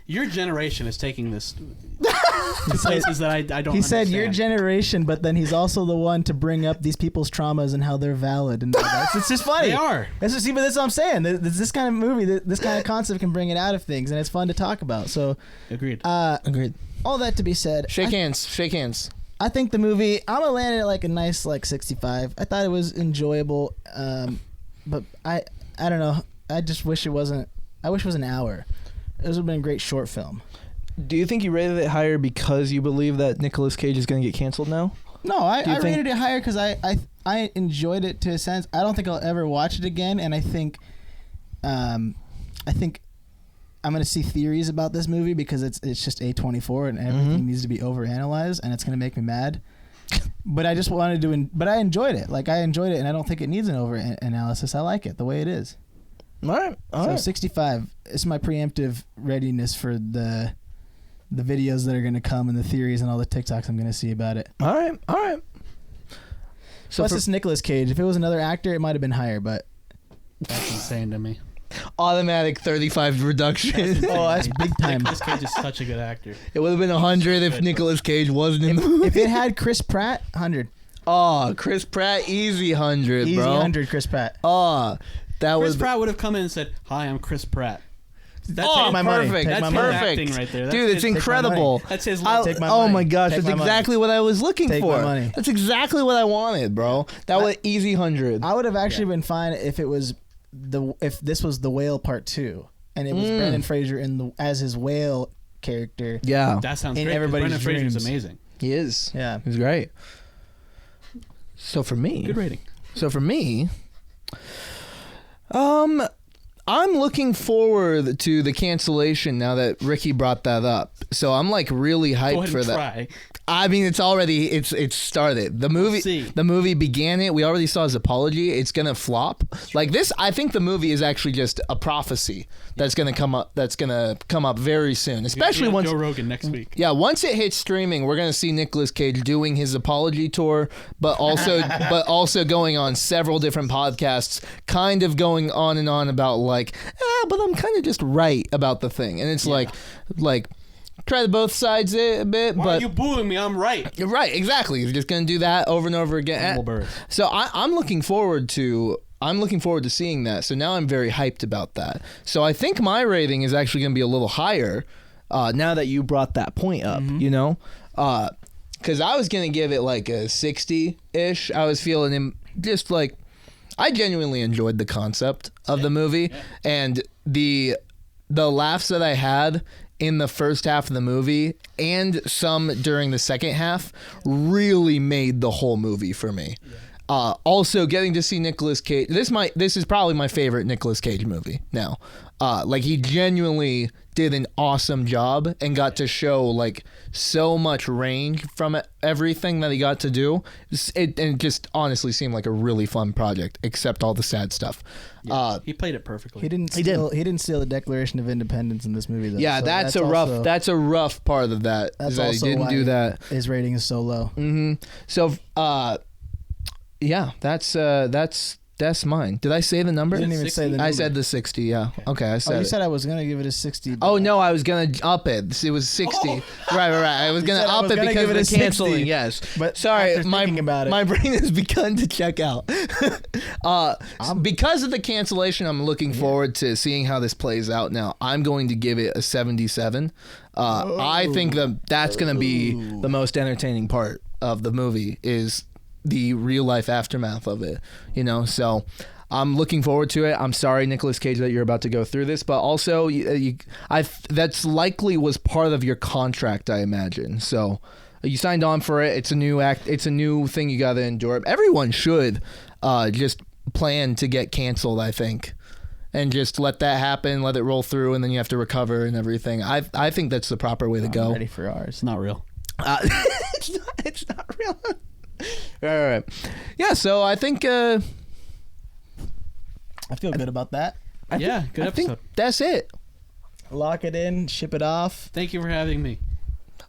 your generation is taking this to places that I don't. He said understand. your generation, but then he's also the one to bring up these people's traumas and how they're valid and all that. It's just funny. They are. But that's what I'm saying. This kind of movie, this kind of concept can bring it out of things, and it's fun to talk about. So, Agreed. Agreed. All that to be said, Shake hands. I think the movie, I'm gonna land it at like a nice 65. I thought it was enjoyable, but I don't know. I just wish it wasn't. I wish it was an hour. It would have been a great short film. Do you think you rated it higher because you believe that Nicolas Cage is going to get canceled now? No, I rated it higher because I enjoyed it to a sense. I don't think I'll ever watch it again, and I think I'm gonna see theories about this movie because it's just A24 and everything needs to be overanalyzed, and it's gonna make me mad. But I just wanted to, but I enjoyed it. Like I enjoyed it, and I don't think it needs an overanalysis. I like it the way it is. All right. 65 is my preemptive readiness for the videos that are gonna come and the theories and all the TikToks I'm gonna see about it. All right. So plus, it's Nicolas Cage. If it was another actor, it might have been higher, but That's insane to me. automatic 35 reduction. oh, that's big time. Nicolas Cage is such a good actor. It would have been 100 if Nicolas Cage wasn't in the movie. If it had Chris Pratt, 100. Oh, Chris Pratt, easy 100, Easy bro. 100, Chris Pratt. Oh, that Chris was Pratt would have come in and said, "Hi, I'm Chris Pratt." That's oh, my money. perfect. Take That's my money. perfect. Acting right there. That's Dude, it's his- incredible. That's his. Take my Oh money. my gosh, Take that's my money. exactly what I was looking Take for. my money. That's exactly what I wanted, bro. That was easy 100. I would have actually been fine if it was if this was The Whale Part 2 and it was Brendan Fraser as his whale character. Yeah, That sounds In great. 'Cause everybody's Brendan Fraser's dreams. amazing. he is. Yeah. He's great. So for me, Good rating. I'm looking forward to the cancellation now that Ricky brought that up. So I'm like really Go hyped ahead for and that. try. I mean, it's started. We'll see. The movie began it. We already saw his apology. It's gonna flop. Like this, I think the movie is actually just a prophecy that's gonna come up. That's gonna come up very soon, especially Yeah, once Joe Rogan next week. Yeah, once it hits streaming, we're gonna see Nicolas Cage doing his apology tour, but also going on several different podcasts, kind of going on and on about like, but I'm kind of just right about the thing, and it's like try to both sides it a bit. Why but are you booing me? I'm right. you're right, exactly. You're just gonna do that over and over again. Animal bird. So I'm looking forward to seeing that. So now I'm very hyped about that. So I think my rating is actually gonna be a little higher now that you brought that point up. You know, because I was gonna give it like a 60-ish. I was feeling him just like I genuinely enjoyed the concept of the movie and the laughs that I had in the first half of the movie and some during the second half really made the whole movie for me. Also getting to see Nicolas Cage. This is probably my favorite Nicolas Cage movie now. Like he genuinely did an awesome job and got to show like so much range from everything that he got to do. It just honestly seemed like a really fun project, except all the sad stuff. Yeah, he played it perfectly. He didn't steal the Declaration of Independence in this movie though. Yeah, so that's a rough part of that. That's is that also he didn't why do that. His rating is so low. So yeah, that's mine. Did I say the number? You didn't even say the number. I said the 60. Yeah. Okay, I said. Oh, you it. said I was gonna give it a 60. Oh no, I was gonna up it. It was 60. Right. I was gonna said I up was it gonna because give of it the a 60, canceling. Yes, but sorry, after thinking about it. my brain has begun to check out. Because of the cancellation, I'm looking forward to seeing how this plays out. Now, I'm going to give it a 77. I think that's gonna be the most entertaining part of the movie is the real life aftermath of it. You know, so. I'm looking forward to it. I'm sorry, Nicolas Cage, that you're about to go through this, but also, that's likely was part of your contract, I imagine. So, you signed on for it. It's a new act. It's a new thing you got to endure. Everyone should just plan to get canceled, I think, and just let that happen, let it roll through, and then you have to recover and everything. I think that's the proper way to go. I'm ready for ours. It's not real. It's not real. All right. Yeah. So I think. I feel good about that. Good I episode. think that's it. Lock it in, ship it off. Thank you for having me.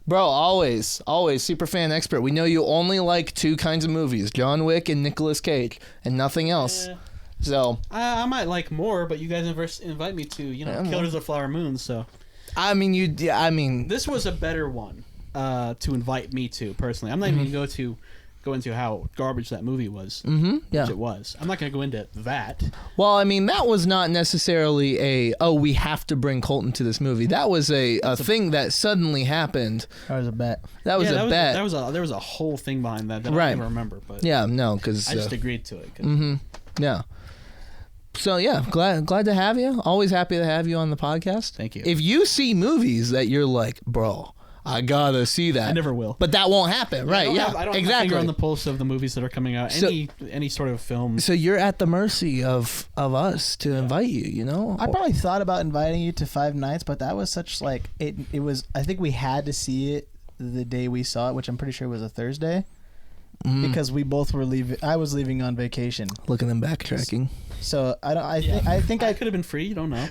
Bro, always super fan expert. We know you only like 2 kinds of movies, John Wick and Nicolas Cage, and nothing else. Yeah. So I might like more, but you guys never invite me to, Killers of the Flower Moon. So I mean, this was a better one to invite me to personally. I'm not even gonna go into how garbage that movie was. Yeah. Which it was. I'm not gonna go into that. Well, I mean, that was not necessarily we have to bring Colton to this movie. That was a thing that suddenly happened. That was a bet. That was a bet. There was a whole thing behind that Right. I don't even remember. But Yeah, no, because I just agreed to it. Yeah. So yeah, glad to have you. Always happy to have you on the podcast. Thank you. If you see movies that you're like, bro, I gotta see that. I never will. But that won't happen, right? I don't have exactly. a finger on the pulse of the movies that are coming out. So- Any sort of film. So you're at the mercy of us to invite you. You know. I probably thought about inviting you to Five Nights, but that was such like it was. I think we had to see it the day we saw it, which I'm pretty sure was a Thursday, because we both were leaving. I was leaving on vacation, Look at them backtracking. so I don't. I think I could have been free. You don't know.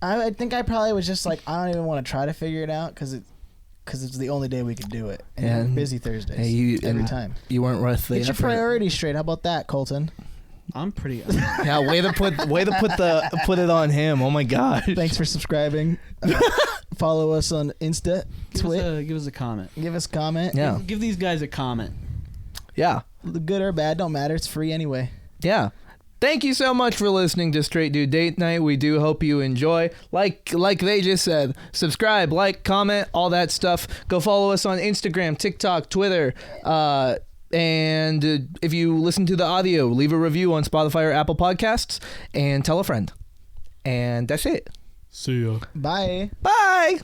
I think I probably was just like, I don't even want to try to figure it out because it's the only day we could do it, and Yeah. we're busy Thursdays every time. You weren't worth the Get your effort. priorities straight. How about that, Colton? I'm pretty. Yeah, way to put it on him. Oh my god. Thanks for subscribing. Follow us on Insta, Twitter. Give us a comment. Give us a comment. Yeah. Give these guys a comment. Yeah. Good or bad, don't matter. It's free anyway. Yeah. Thank you so much for listening to Straight Dude Date Night. We do hope you enjoy. Like they just said, subscribe, like, comment, all that stuff. Go follow us on Instagram, TikTok, Twitter. And if you listen to the audio, leave a review on Spotify or Apple Podcasts and tell a friend. And that's it. See ya. Bye. Bye.